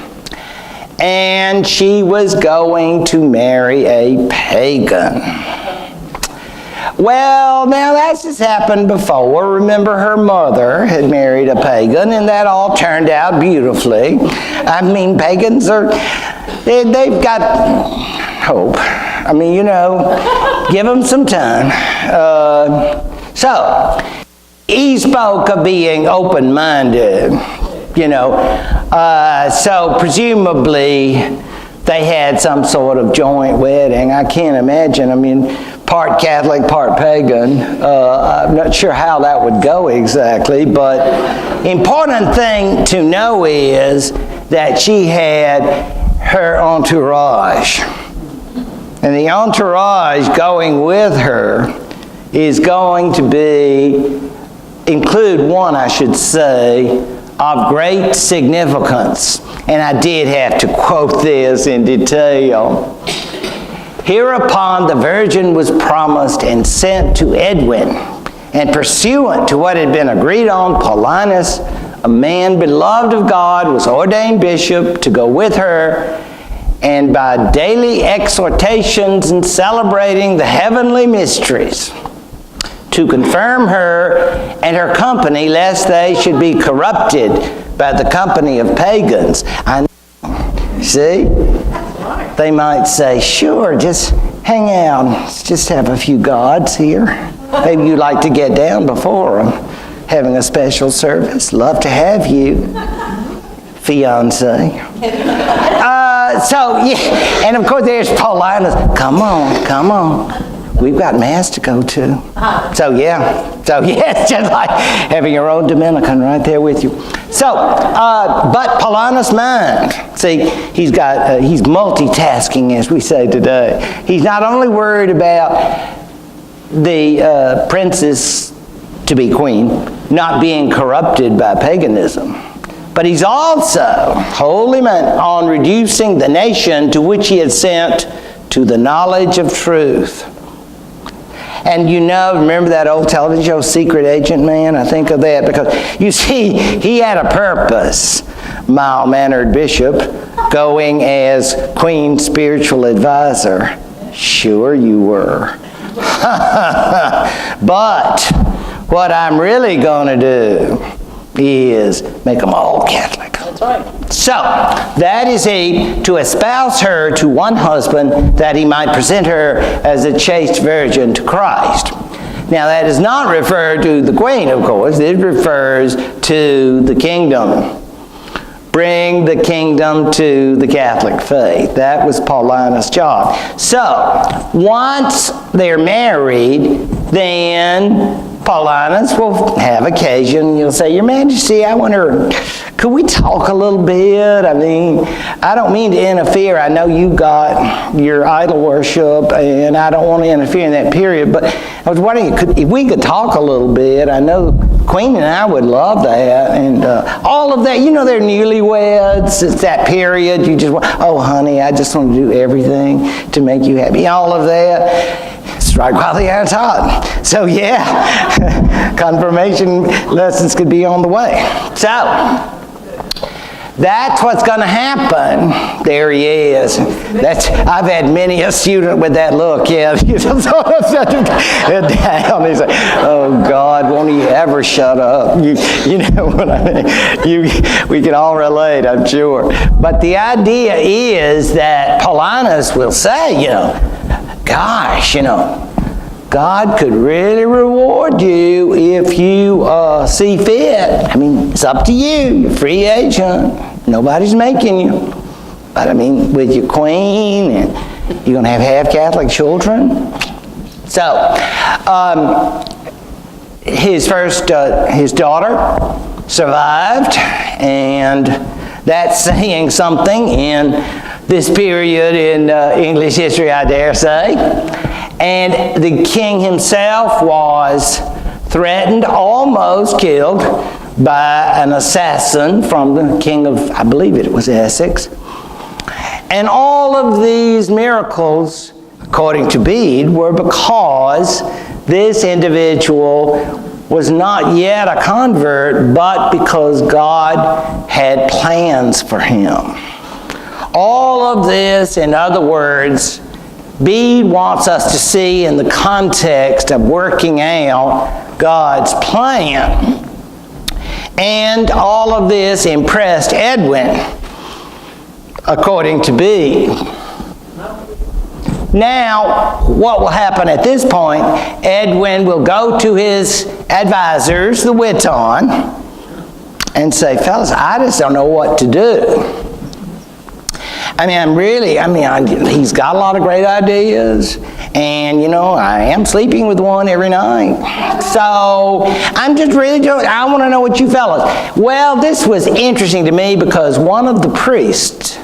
Speaker 1: and she was going to marry a pagan. Well, now that's just happened before. Remember, her mother had married a pagan, and that all turned out beautifully. I mean, pagans they've got hope. I mean, you know, give them some time. So, he spoke of being open-minded, you know. So, presumably, they had some sort of joint wedding. I can't imagine. I mean, part Catholic, part pagan. I'm not sure how that would go exactly, but important thing to know is that she had her entourage. And the entourage going with her is going to include one, I should say, of great significance. And I did have to quote this in detail. Hereupon the virgin was promised and sent to Edwin, and pursuant to what had been agreed on, Paulinus, a man beloved of God, was ordained bishop to go with her, and by daily exhortations and celebrating the heavenly mysteries, to confirm her and her company, lest they should be corrupted by the company of pagans. See? They might say, sure, just hang out. Let's just have a few gods here. Maybe you'd like to get down before them, having a special service. Love to have you, fiance. So, yeah, and of course there's Paulinus. Come on. We've got Mass to go to. So it's just like having your own Dominican right there with you. So, but Paulinus' mind, see, he's multitasking, as we say today. He's not only worried about the princess to be queen not being corrupted by paganism, but he's also wholly bent on reducing the nation to which he had sent to the knowledge of truth. And you know, remember that old television show, Secret Agent Man? I think of that because, you see, he had a purpose. Mild-mannered bishop going as Queen's spiritual advisor. Sure you were. But what I'm really going to do is make them all Catholic.
Speaker 2: That's right.
Speaker 1: So, that is to espouse her to one husband, that he might present her as a chaste virgin to Christ. Now, that does not refer to the queen, of course. It refers to the kingdom. bring the kingdom to the Catholic faith. That was Paulina's job. So, once they're married, then Paulinus will have occasion. You'll say, Your Majesty, I wonder, could we talk a little bit? I mean, I don't mean to interfere. I know you got your idol worship, and I don't want to interfere in that period, but I was wondering if we could talk a little bit. I know Queen and I would love that, and all of that. You know, they're newlyweds. It's that period. You just want, oh, honey, I just want to do everything to make you happy. All of that. Strike while the iron's hot. So, yeah, confirmation lessons could be on the way. So, that's what's going to happen. There he is. I've had many a student with that look. Yeah, you know, down. He's like, oh God, won't he ever shut up? You know what I mean? We can all relate, I'm sure. But the idea is that Paulinus will say, you know, gosh, you know, God could really reward you if you see fit. I mean, it's up to you. You're a free agent. Nobody's making you. But I mean, with your queen, and you're going to have half Catholic children. So, his daughter survived, and that's saying something in this period in English history, I dare say. And the king himself was threatened, almost killed, by an assassin from the king of, I believe it was Essex. And all of these miracles, according to Bede, were because this individual was not yet a convert, but because God had plans for him. All of this, in other words, Bede wants us to see in the context of working out God's plan. And all of this impressed Edwin, according to Bede. Now, what will happen at this point, Edwin will go to his advisors, the Witton, and say, fellas, I just don't know what to do. He's got a lot of great ideas, and, you know, I am sleeping with one every night. So, I'm just really I want to know what you fellas. Well, this was interesting to me because one of the priests,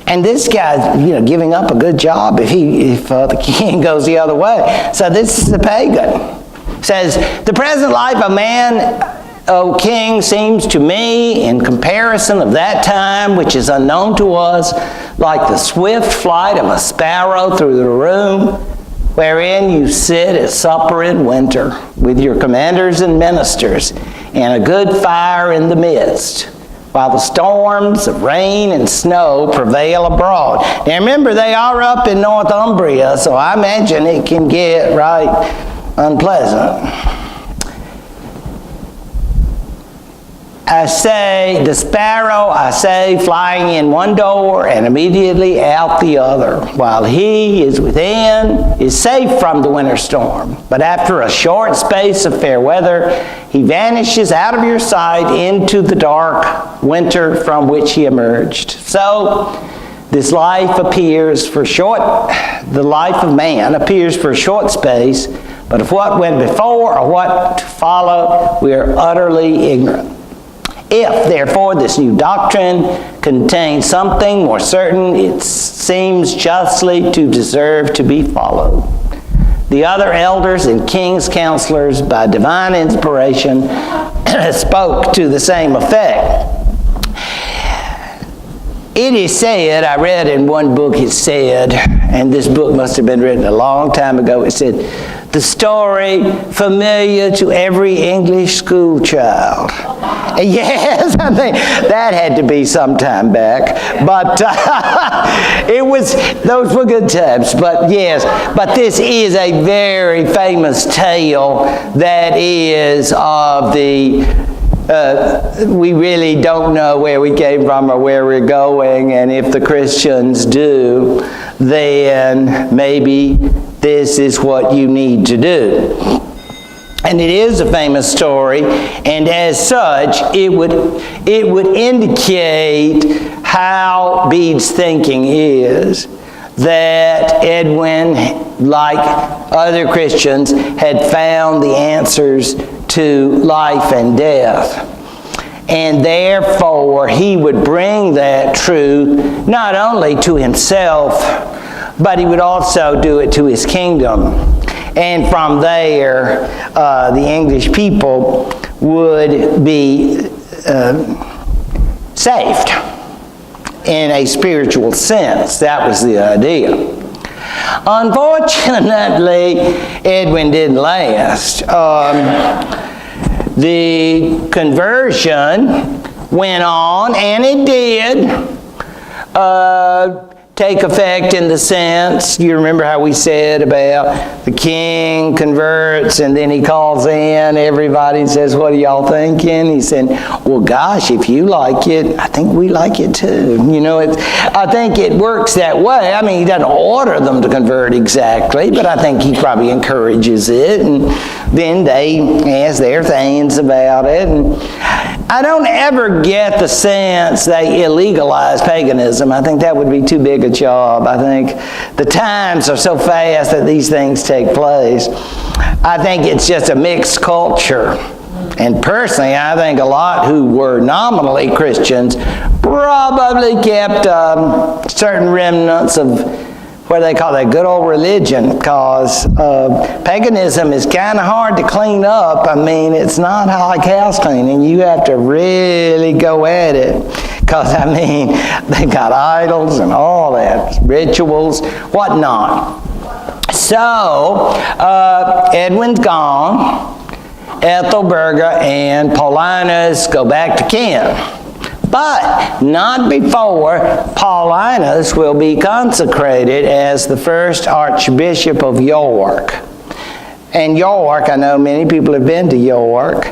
Speaker 1: and this guy's, you know, giving up a good job if the king goes the other way. So this is a pagan. Says, the present life of man, O king, seems to me, in comparison of that time, which is unknown to us, like the swift flight of a sparrow through the room wherein you sit at supper in winter, with your commanders and ministers, and a good fire in the midst, while the storms of rain and snow prevail abroad. Now remember, they are up in Northumbria, so I imagine it can get right unpleasant. I say, the sparrow, flying in one door and immediately out the other, while he is within, is safe from the winter storm. But after a short space of fair weather, he vanishes out of your sight into the dark winter from which he emerged. So, this life appears for the life of man appears for a short space, but of what went before or what to follow, we are utterly ignorant. If, therefore, this new doctrine contains something more certain, it seems justly to deserve to be followed. The other elders and king's counselors, by divine inspiration, spoke to the same effect. It is said, I read in one book, it said, and this book must have been written a long time ago, it said, the story familiar to every English school child. Yes, I think that had to be some time back. But those were good times. But yes, but this is a very famous tale that is of the we really don't know where we came from or where we're going, and if the Christians do, then maybe this is what you need to do. And it is a famous story, and as such, it would indicate how Bede's thinking is, that Edwin, like other Christians, had found the answers to life and death. And therefore, he would bring that truth not only to himself, but he would also do it to his kingdom. And from there, the English people would be saved in a spiritual sense. That was the idea. Unfortunately, Edwin didn't last. The conversion went on, and it did take effect in the sense, you remember how we said about the king converts and then he calls in everybody and says, what are y'all thinking? He said, well, gosh, if you like it, I think we like it too. You know, I think it works that way. I mean, he doesn't order them to convert exactly, but I think he probably encourages it, and then they ask their things about it. And I don't ever get the sense they illegalize paganism. I think that would be too big a job. I think the times are so fast that these things take place. I think it's just a mixed culture. And personally, I think a lot who were nominally Christians probably kept certain remnants of what they call that good old religion, because paganism is kind of hard to clean up. I mean, it's not like house cleaning. You have to really go at it, because, I mean, they've got idols and all that, rituals, whatnot. So, Edwin's gone. Ethelberga and Paulinus go back to Kent. But not before Paulinus will be consecrated as the first Archbishop of York. And York, I know many people have been to York.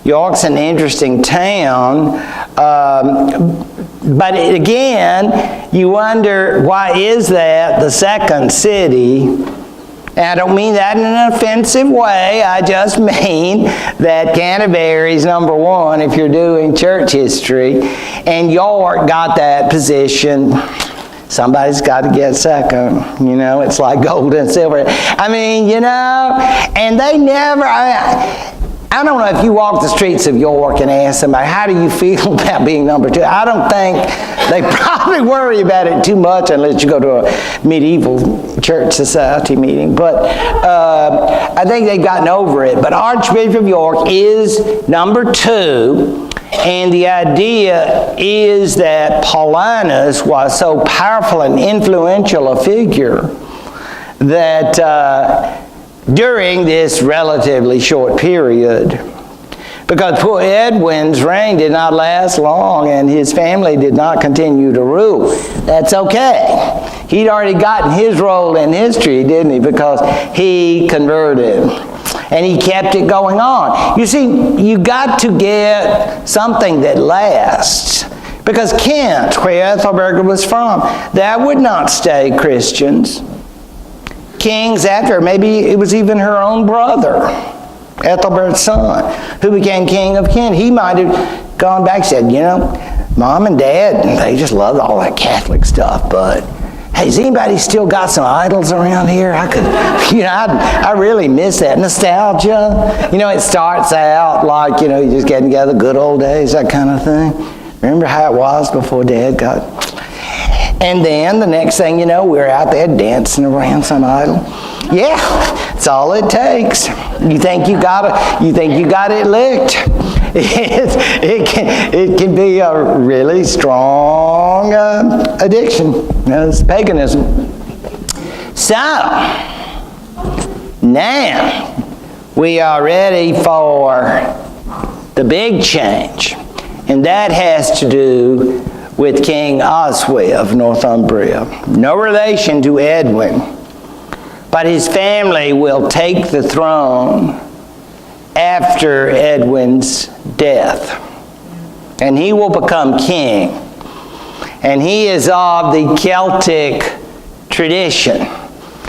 Speaker 1: York's an interesting town. But again, you wonder, why is that the second city? And I don't mean that in an offensive way. I just mean that Canterbury's number one if you're doing church history. And York got that position. Somebody's got to get second. You know, it's like gold and silver. I mean, you know, and they never... I don't know if you walk the streets of York and ask somebody, how do you feel about being number two? I don't think they probably worry about it too much unless you go to a medieval church society meeting. But I think they've gotten over it. But Archbishop of York is number two. And the idea is that Paulinus was so powerful and influential a figure that during this relatively short period, because poor Edwin's reign did not last long and his family did not continue to rule. That's okay. He'd already gotten his role in history, didn't he? Because he converted. And he kept it going on. You see, you got to get something that lasts. Because Kent, where Ethelberga was from, that would not stay Christians. Kings after, maybe it was even her own brother, Ethelbert's son, who became king of Kent. He might have gone back and said, you know, Mom and Dad, they just loved all that Catholic stuff, but hey, has anybody still got some idols around here? I really miss that nostalgia. You know, it starts out like, you know, you just getting together, good old days, that kind of thing. Remember how it was before Dad got... And then the next thing you know, we're out there dancing around some idol. Yeah, that's all it takes. You think you got it licked. It can be a really strong addiction. It's paganism. So now we are ready for the big change, and that has to do with King Oswy of Northumbria. No relation to Edwin, but his family will take the throne after Edwin's death. And he will become king. And he is of the Celtic tradition.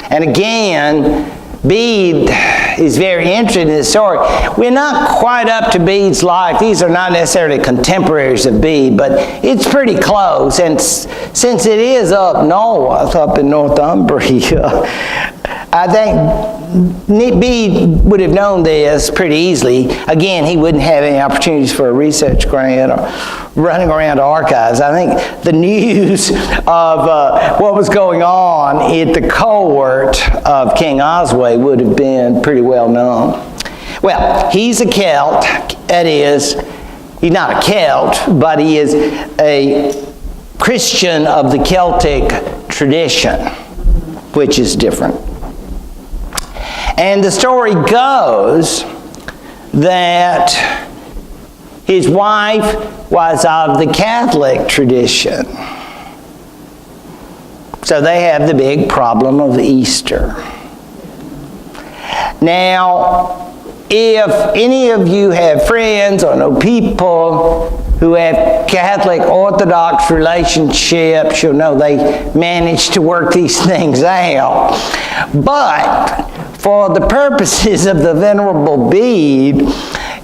Speaker 1: And again, Bede is very interested in this story. We're not quite up to Bede's life. These are not necessarily contemporaries of Bede, but it's pretty close. And since it is up north, up in Northumbria, I think Bede would have known this pretty easily. Again, he wouldn't have any opportunities for a research grant or running around archives. I think the news of what was going on at the court of King Oswy would have been pretty well known. Well, he's a Celt. That is, he's not a Celt, but he is a Christian of the Celtic tradition, which is different. And the story goes that his wife was of the Catholic tradition. So they have the big problem of Easter. Now, if any of you have friends or know people who have Catholic Orthodox relationships, you'll know they manage to work these things out. But for the purposes of the Venerable Bede,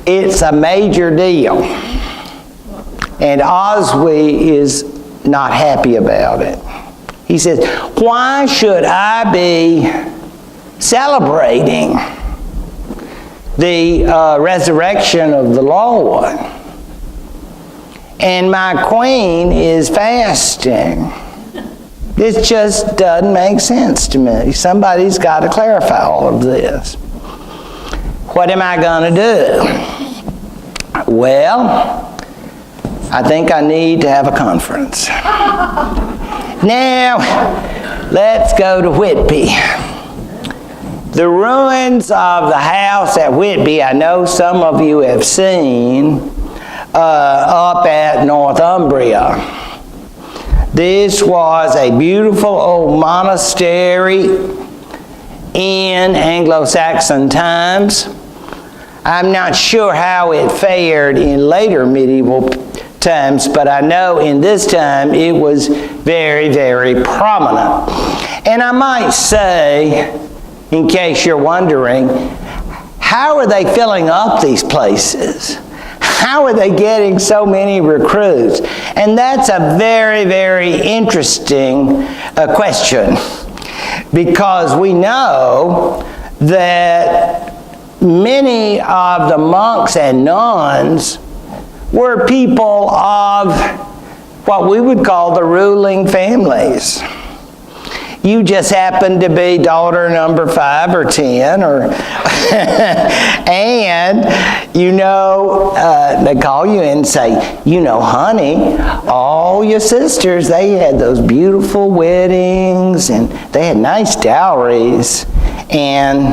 Speaker 1: it's a major deal. And Oswy is not happy about it. He says, why should I be celebrating the resurrection of the Lord, and my queen is fasting? This just doesn't make sense to me. Somebody's got to clarify all of this. What am I going to do? Well, I think I need to have a conference. Now, let's go to Whitby. The ruins of the house at Whitby, I know some of you have seen, up at Northumbria. This was a beautiful old monastery in Anglo-Saxon times. I'm not sure how it fared in later medieval times, but I know in this time it was very, very prominent. And I might say, in case you're wondering, how are they filling up these places? How are they getting so many recruits? And that's a very, very interesting question, because we know that many of the monks and nuns were people of what we would call the ruling families. You just happen to be daughter number 5 or 10, or and you know, they call you and say, you know, honey, all your sisters, they had those beautiful weddings and they had nice dowries, and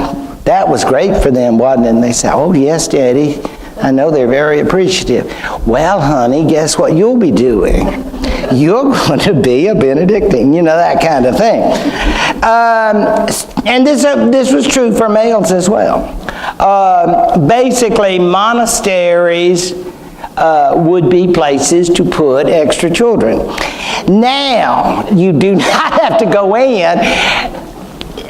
Speaker 1: that was great for them, wasn't it? And they say, oh yes, Daddy, I know they're very appreciative. Well, honey, guess what you'll be doing? You're going to be a Benedictine, you know, that kind of thing. And this was true for males as well. Basically, monasteries would be places to put extra children. Now, you do not have to go in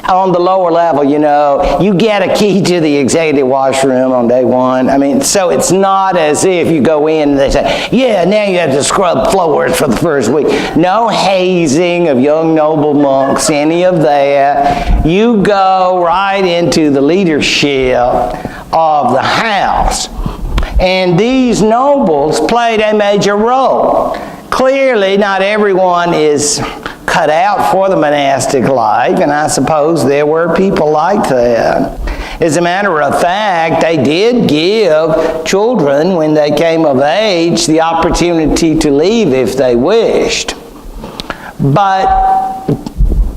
Speaker 1: on the lower level, you know. You get a key to the executive washroom on day 1. I mean, so it's not as if you go in and they say, yeah, now you have to scrub floors for the first week. No hazing of young noble monks, any of that. You go right into the leadership of the house. And these nobles played a major role. Clearly, not everyone is cut out for the monastic life, and I suppose there were people like that. As a matter of fact, they did give children, when they came of age, the opportunity to leave if they wished. But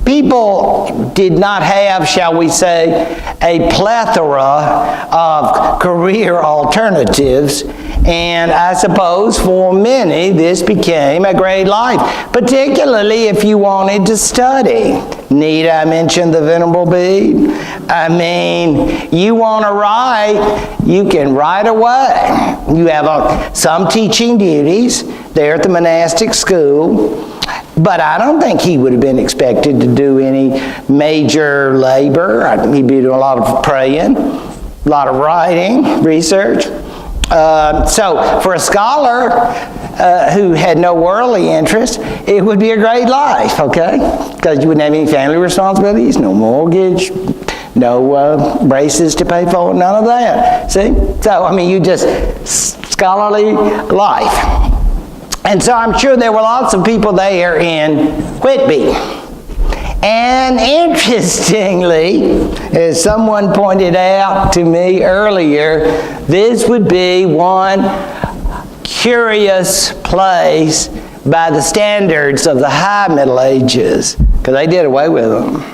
Speaker 1: people did not have, shall we say, a plethora of career alternatives, and I suppose for many this became a great life, particularly if you wanted to study. Need I mention the Venerable Bede? I mean, you want to write, you can write away. You have some teaching duties there at the monastic school. But I don't think he would have been expected to do any major labor. He'd be doing a lot of praying, a lot of writing, research. So for a scholar who had no worldly interest, it would be a great life, okay? Because you wouldn't have any family responsibilities, no mortgage, no braces to pay for, none of that. See? So, I mean, you just scholarly life. And so I'm sure there were lots of people there in Whitby. And interestingly, as someone pointed out to me earlier, this would be one curious place by the standards of the High Middle Ages, because they did away with them.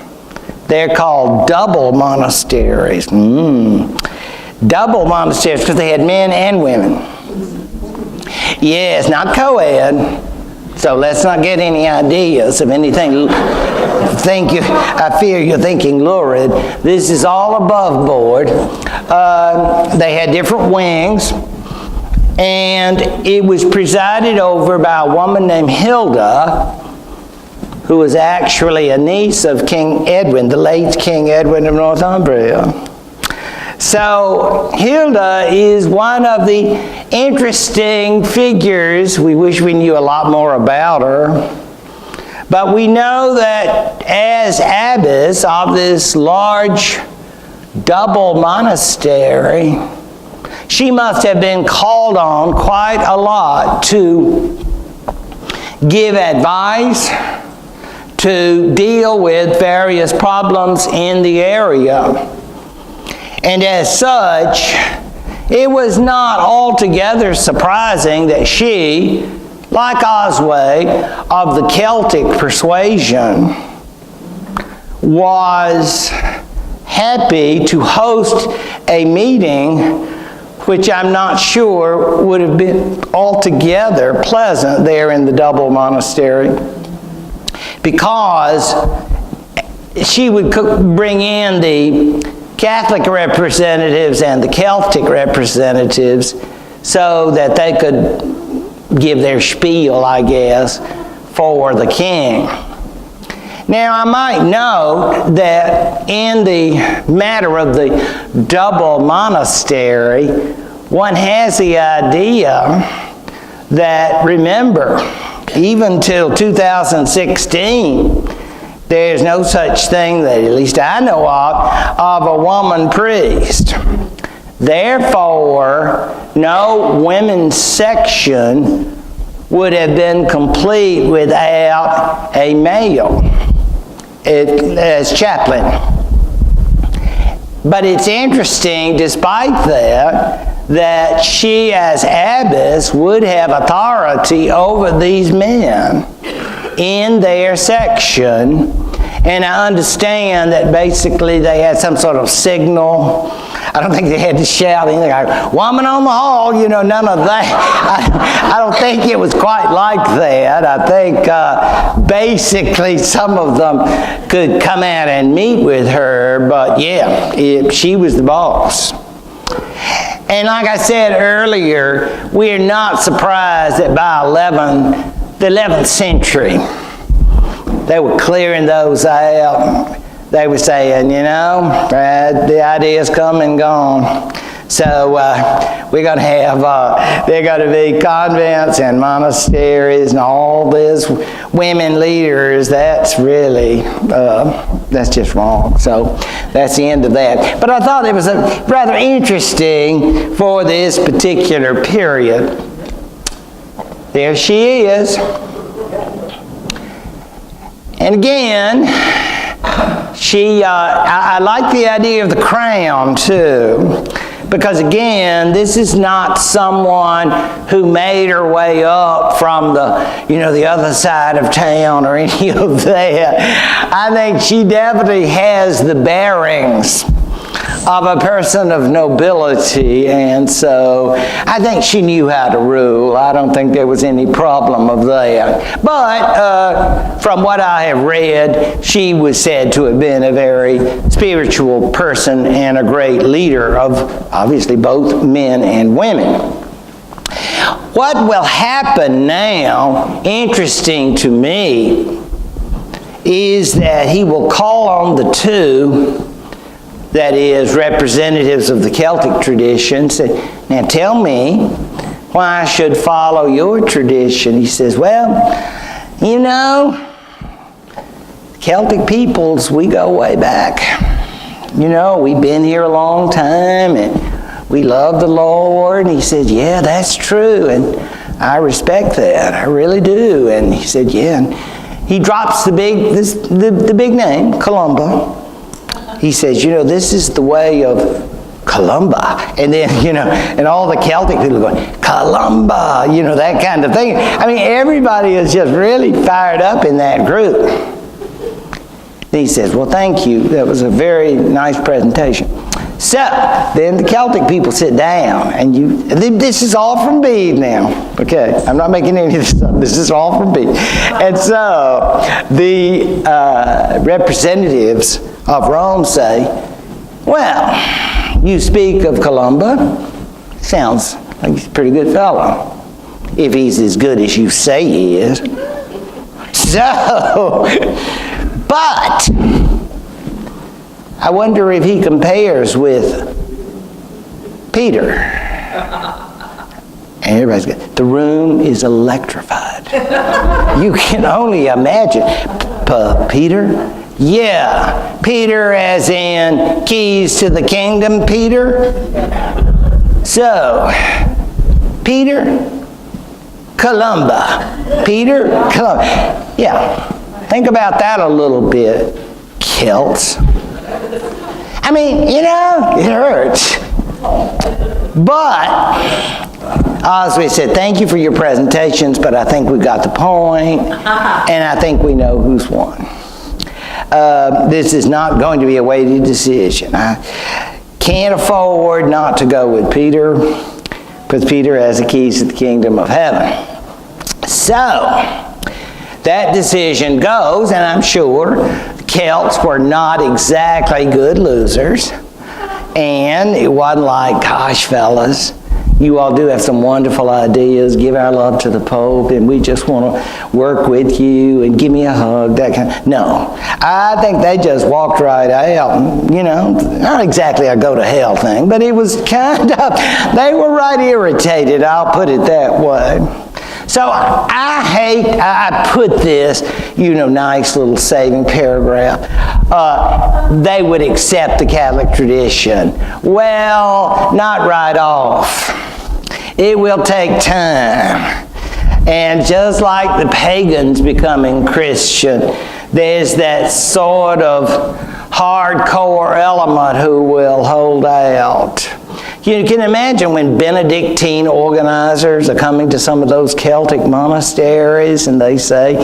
Speaker 1: They're called double monasteries. Double monasteries, because they had men and women. Yes, not co-ed. So let's not get any ideas of anything. I fear you're thinking lurid. This is all above board. They had different wings, and it was presided over by a woman named Hilda, who was actually a niece of King Edwin, the late King Edwin of Northumbria. So Hilda is one of the interesting figures. We wish we knew a lot more about her. But we know that as abbess of this large double monastery, she must have been called on quite a lot to give advice, to deal with various problems in the area. And as such, it was not altogether surprising that she, like Osway of the Celtic persuasion, was happy to host a meeting which I'm not sure would have been altogether pleasant there in the double monastery, because she would bring in the Catholic representatives and the Celtic representatives so that they could give their spiel, I guess, for the king. Now, I might note that in the matter of the double monastery, one has the idea that, remember, even till 2016, there's no such thing that at least I know of a woman priest. Therefore, no women's section would have been complete without a male as chaplain. But it's interesting, despite that she as abbess would have authority over these men in their section. And I understand that basically they had some sort of signal. I don't think they had to shout anything like, "Woman on the hall," none of that. I don't think it was quite like that. I think basically some of them could come out and meet with her, but yeah, she was the boss. And like I said earlier, we're not surprised that by the 11th century, they were clearing those out. They were saying, the idea's come and gone. So we're going to have, there are going to be convents and monasteries and all this women leaders. That's really, that's just wrong. So that's the end of that. But I thought it was rather interesting for this particular period. There she is. And again, I like the idea of the crown too, because again, this is not someone who made her way up from the other side of town or any of that. I think she definitely has the bearings of a person of nobility, and so I think she knew how to rule. I don't think there was any problem of that. But from what I have read, she was said to have been a very spiritual person and a great leader of obviously both men and women. what will happen now, interesting to me, is that he will call on the two, that is, representatives of the Celtic tradition, say, now tell me why I should follow your tradition. He says, well, you know, Celtic peoples, we go way back. You know, we've been here a long time, and we love the Lord. And he said, yeah, that's true, and I respect that. I really do. And he said, yeah. And he drops the big name, Columba. He says, you know, this is the way of Columba. And then, you know, and all the Celtic people are going, Columba, you know, that kind of thing. I mean, everybody is just really fired up in that group. And he says, well, thank you. That was a very nice presentation. So, then the Celtic people sit down, and this is all from Bede now. Okay, I'm not making any of this up. This is all from Bede. And so, the representatives of Rome say, well, you speak of Columba. Sounds like he's a pretty good fellow, if he's as good as you say he is. So, but I wonder if he compares with Peter. And everybody's good. The room is electrified. You can only imagine. Peter? Yeah. Peter as in keys to the kingdom, Peter. So, Peter, Columba. Peter, Columba. Yeah. Think about that a little bit, Celts. I mean, you know, it hurts. But, as we said, thank you for your presentations, but I think we got the point, and I think we know who's won. This is not going to be a weighted decision. I can't afford not to go with Peter, because Peter has the keys to the kingdom of heaven. So, that decision goes, and I'm sure the Celts were not exactly good losers. And it wasn't like, gosh, fellas, you all do have some wonderful ideas. Give our love to the Pope, and we just want to work with you, and give me a hug, that kind of. No. I think they just walked right out. You know, not exactly a go to hell thing, but it was kind of, they were right irritated, I'll put it that way. So I put this, you know, nice little saving paragraph. They would accept the Catholic tradition. Well, not right off. It will take time. And just like the pagans becoming Christian, there's that sort of hardcore element who will hold out. You can imagine when Benedictine organizers are coming to some of those Celtic monasteries and they say,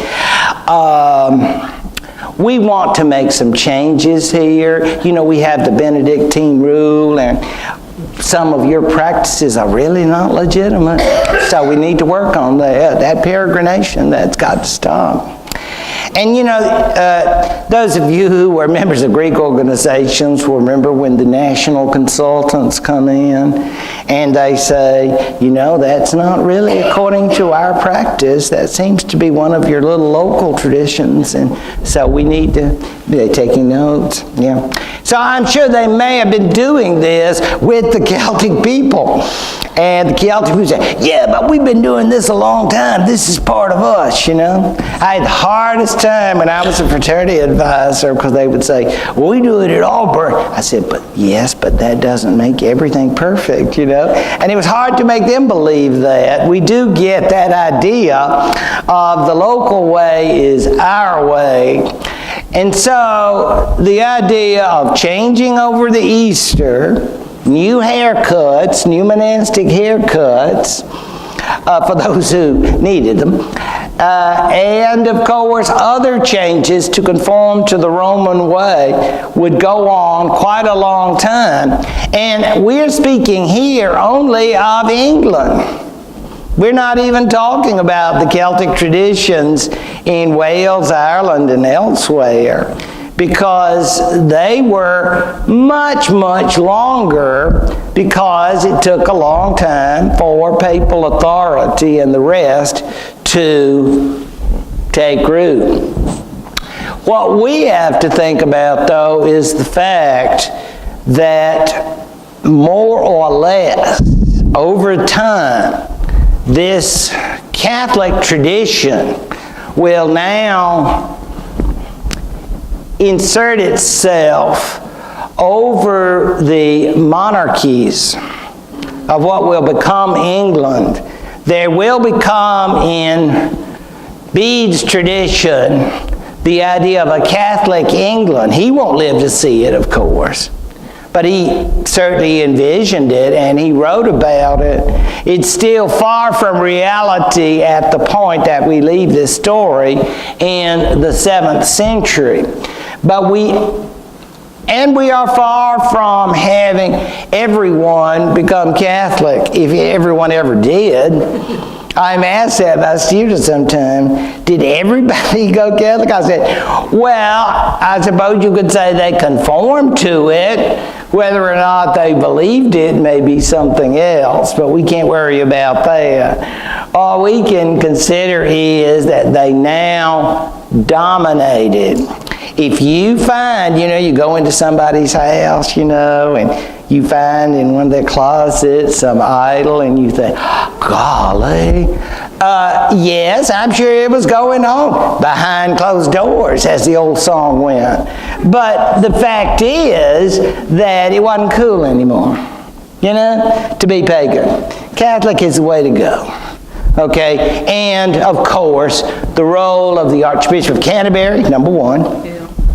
Speaker 1: we want to make some changes here. You know, we have the Benedictine rule, and some of your practices are really not legitimate. So we need to work on that. That peregrination, that's got to stop. And you know, those of you who were members of Greek organizations will remember when the national consultants come in and they say, you know, that's not really according to our practice. That seems to be one of your little local traditions. And so we need to, they're taking notes. Yeah. So I'm sure they may have been doing this with the Celtic people. And the Celtic people say, yeah, but we've been doing this a long time. This is part of us, you know. I had the hardest time when I was a fraternity advisor because they would say, well, we do it at Auburn. I said, but yes, but that doesn't make everything perfect, you know. And it was hard to make them believe that. We do get that idea of the local way is our way. And so the idea of changing over the Easter, new haircuts, new monastic haircuts, for those who needed them, and of course other changes to conform to the Roman way would go on quite a long time. And we're speaking here only of England. We're not even talking about the Celtic traditions in Wales, Ireland, and elsewhere. because they were much, much longer, because it took a long time for papal authority and the rest to take root. What we have to think about, though, is the fact that more or less over time, this Catholic tradition will now insert itself over the monarchies of what will become England. There will become in Bede's tradition the idea of a Catholic England. He won't live to see it, of course, but he certainly envisioned it and he wrote about it. It's still far from reality at the point that we leave this story in the 7th century. But we are far from having everyone become Catholic, if everyone ever did. I'm asked that by students sometimes, did everybody go Catholic? I said, well, I suppose you could say they conformed to it. Whether or not they believed it may be something else, but we can't worry about that. All we can consider is that they now dominated. If you find, you go into somebody's house, and you find in one of their closets some idol, and you think, golly, yes, I'm sure it was going on behind closed doors, as the old song went. But the fact is that it wasn't cool anymore, to be pagan. Catholic is the way to go. Okay, and of course, the role of the Archbishop of Canterbury, number 1.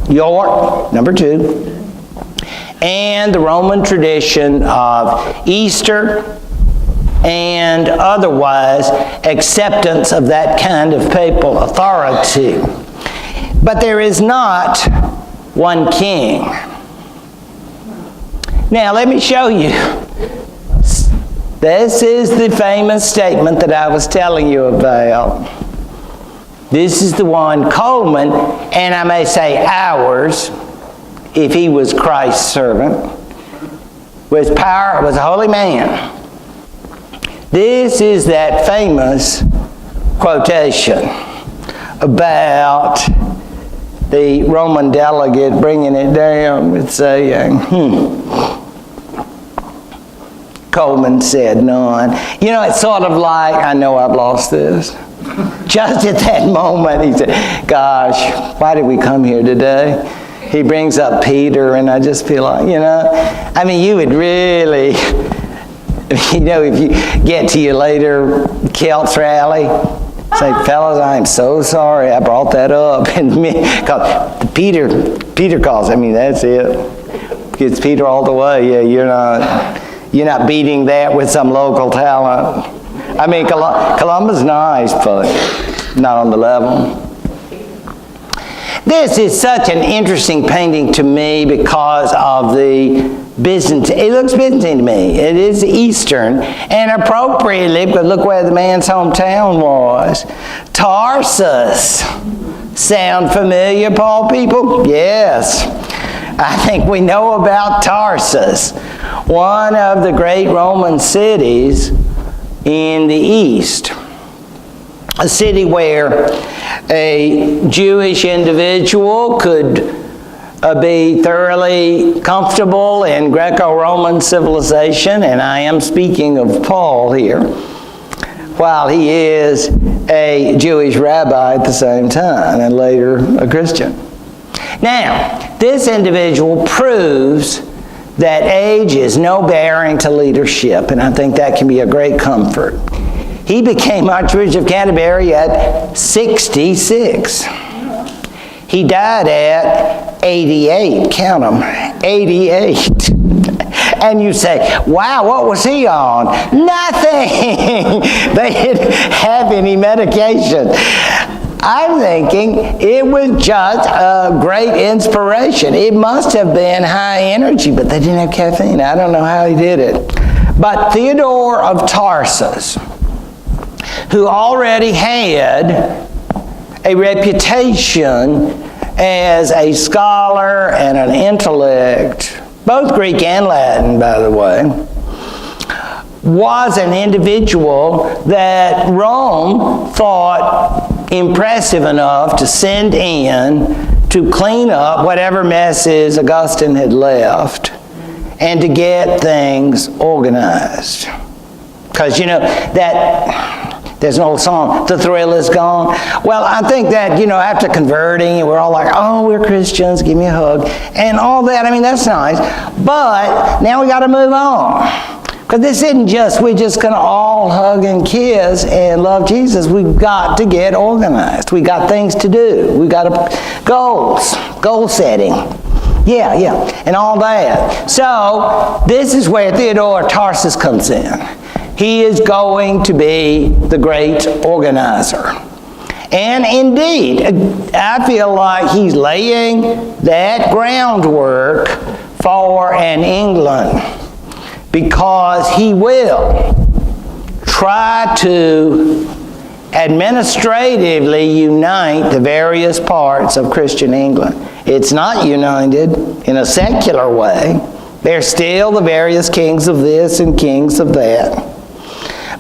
Speaker 1: York, number 2. And the Roman tradition of Easter and otherwise acceptance of that kind of papal authority. But there is not one king. Now let me show you. This is the famous statement that I was telling you about. This is the one Coleman, and I may say ours, if he was Christ's servant, was a holy man. This is that famous quotation about the Roman delegate bringing it down with saying, Coleman said none. It's sort of like, I know I've lost this. Just at that moment, he said, gosh, why did we come here today? He brings up Peter, and I just feel like, you would really, if you get to your later Celts rally, say, fellas, I am so sorry I brought that up. And because Peter calls, that's it. It's Peter all the way. Yeah, you're not beating that with some local talent. Columbus is nice, but not on the level. This is such an interesting painting to me because of the Byzantine. It looks Byzantine to me. It is Eastern, and appropriately, because look where the man's hometown was. Tarsus. Sound familiar, Paul people? Yes. I think we know about Tarsus, one of the great Roman cities in the East. A city where a Jewish individual could be thoroughly comfortable in Greco-Roman civilization, and I am speaking of Paul here, while he is a Jewish rabbi at the same time, and later a Christian. Now, this individual proves that age is no bearing to leadership, and I think that can be a great comfort. He became Archbishop of Canterbury at 66. He died at 88. Count them. 88. And you say, wow, what was he on? Nothing. They didn't have any medication. I'm thinking it was just a great inspiration. It must have been high energy, but they didn't have caffeine. I don't know how he did it. But Theodore of Tarsus, who already had a reputation as a scholar and an intellect, both Greek and Latin, by the way, was an individual that Rome thought impressive enough to send in to clean up whatever messes Augustine had left and to get things organized. Because, that there's an old song, "The thrill is gone." Well, I think that, after converting, we're all like, "Oh, we're Christians, give me a hug," and all that. I mean, that's nice. But now we got to move on. Because this isn't we're just going to all hug and kiss and love Jesus. We've got to get organized. We got things to do. We got goal setting. Yeah, and all that. So, this is where Theodore of Tarsus comes in. He is going to be the great organizer. And indeed, I feel like he's laying that groundwork for an England, because he will try to administratively unite the various parts of Christian England. It's not united in a secular way. There's still the various kings of this and kings of that.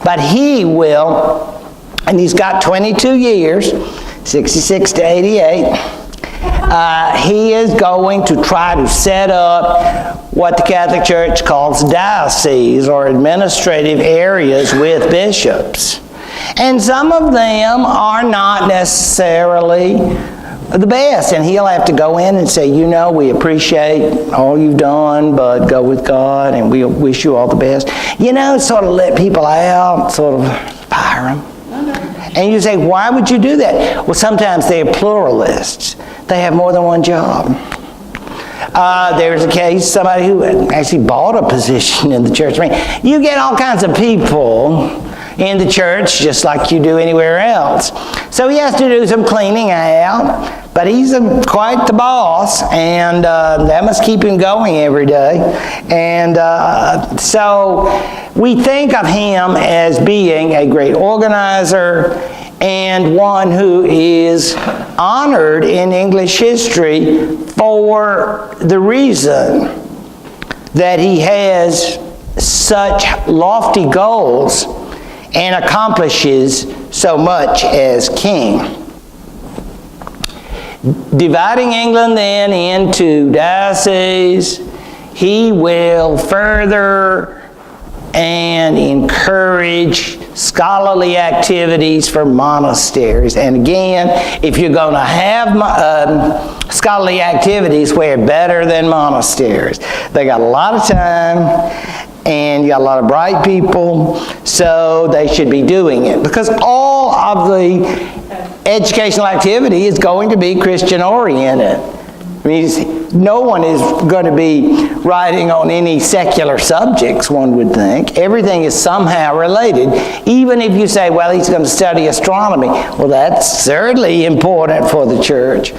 Speaker 1: But he will, and he's got 22 years, 66 to 88, he is going to try to set up what the Catholic Church calls dioceses, or administrative areas with bishops. And some of them are not necessarily the best, and he'll have to go in and say, we appreciate all you've done, but go with God, and we wish you all the best. Sort of let people out, sort of fire them. And you say, why would you do that? Well, sometimes they're pluralists. They have more than one job. There's a case, somebody who actually bought a position in the church. I mean, you get all kinds of people in the church, just like you do anywhere else. So he has to do some cleaning out, but he's quite the boss, and that must keep him going every day. And so we think of him as being a great organizer and one who is honored in English history for the reason that he has such lofty goals and accomplishes so much as king. Dividing England then into dioceses, he will further and encourage scholarly activities for monasteries. And again, if you're going to have scholarly activities, where better than monasteries? They got a lot of time, and you got a lot of bright people, so they should be doing it. Because all of the educational activity is going to be Christian-oriented. I mean, no one is going to be writing on any secular subjects, one would think. Everything is somehow related. Even if you say, well, he's going to study astronomy. Well, that's certainly important for the church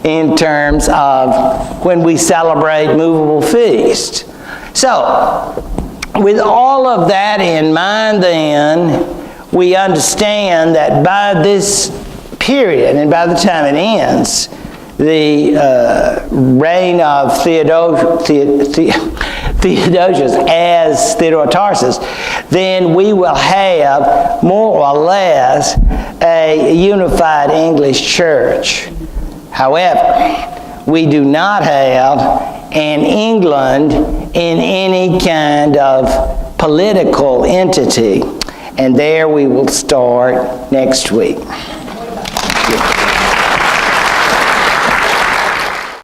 Speaker 1: in terms of when we celebrate movable feasts. So, with all of that in mind, then, we understand that by this period, and by the time it ends, the reign of Theodosius as Theodore of Tarsus, then we will have more or less a unified English church. However, we do not have an England in any kind of political entity. And there we will start next week.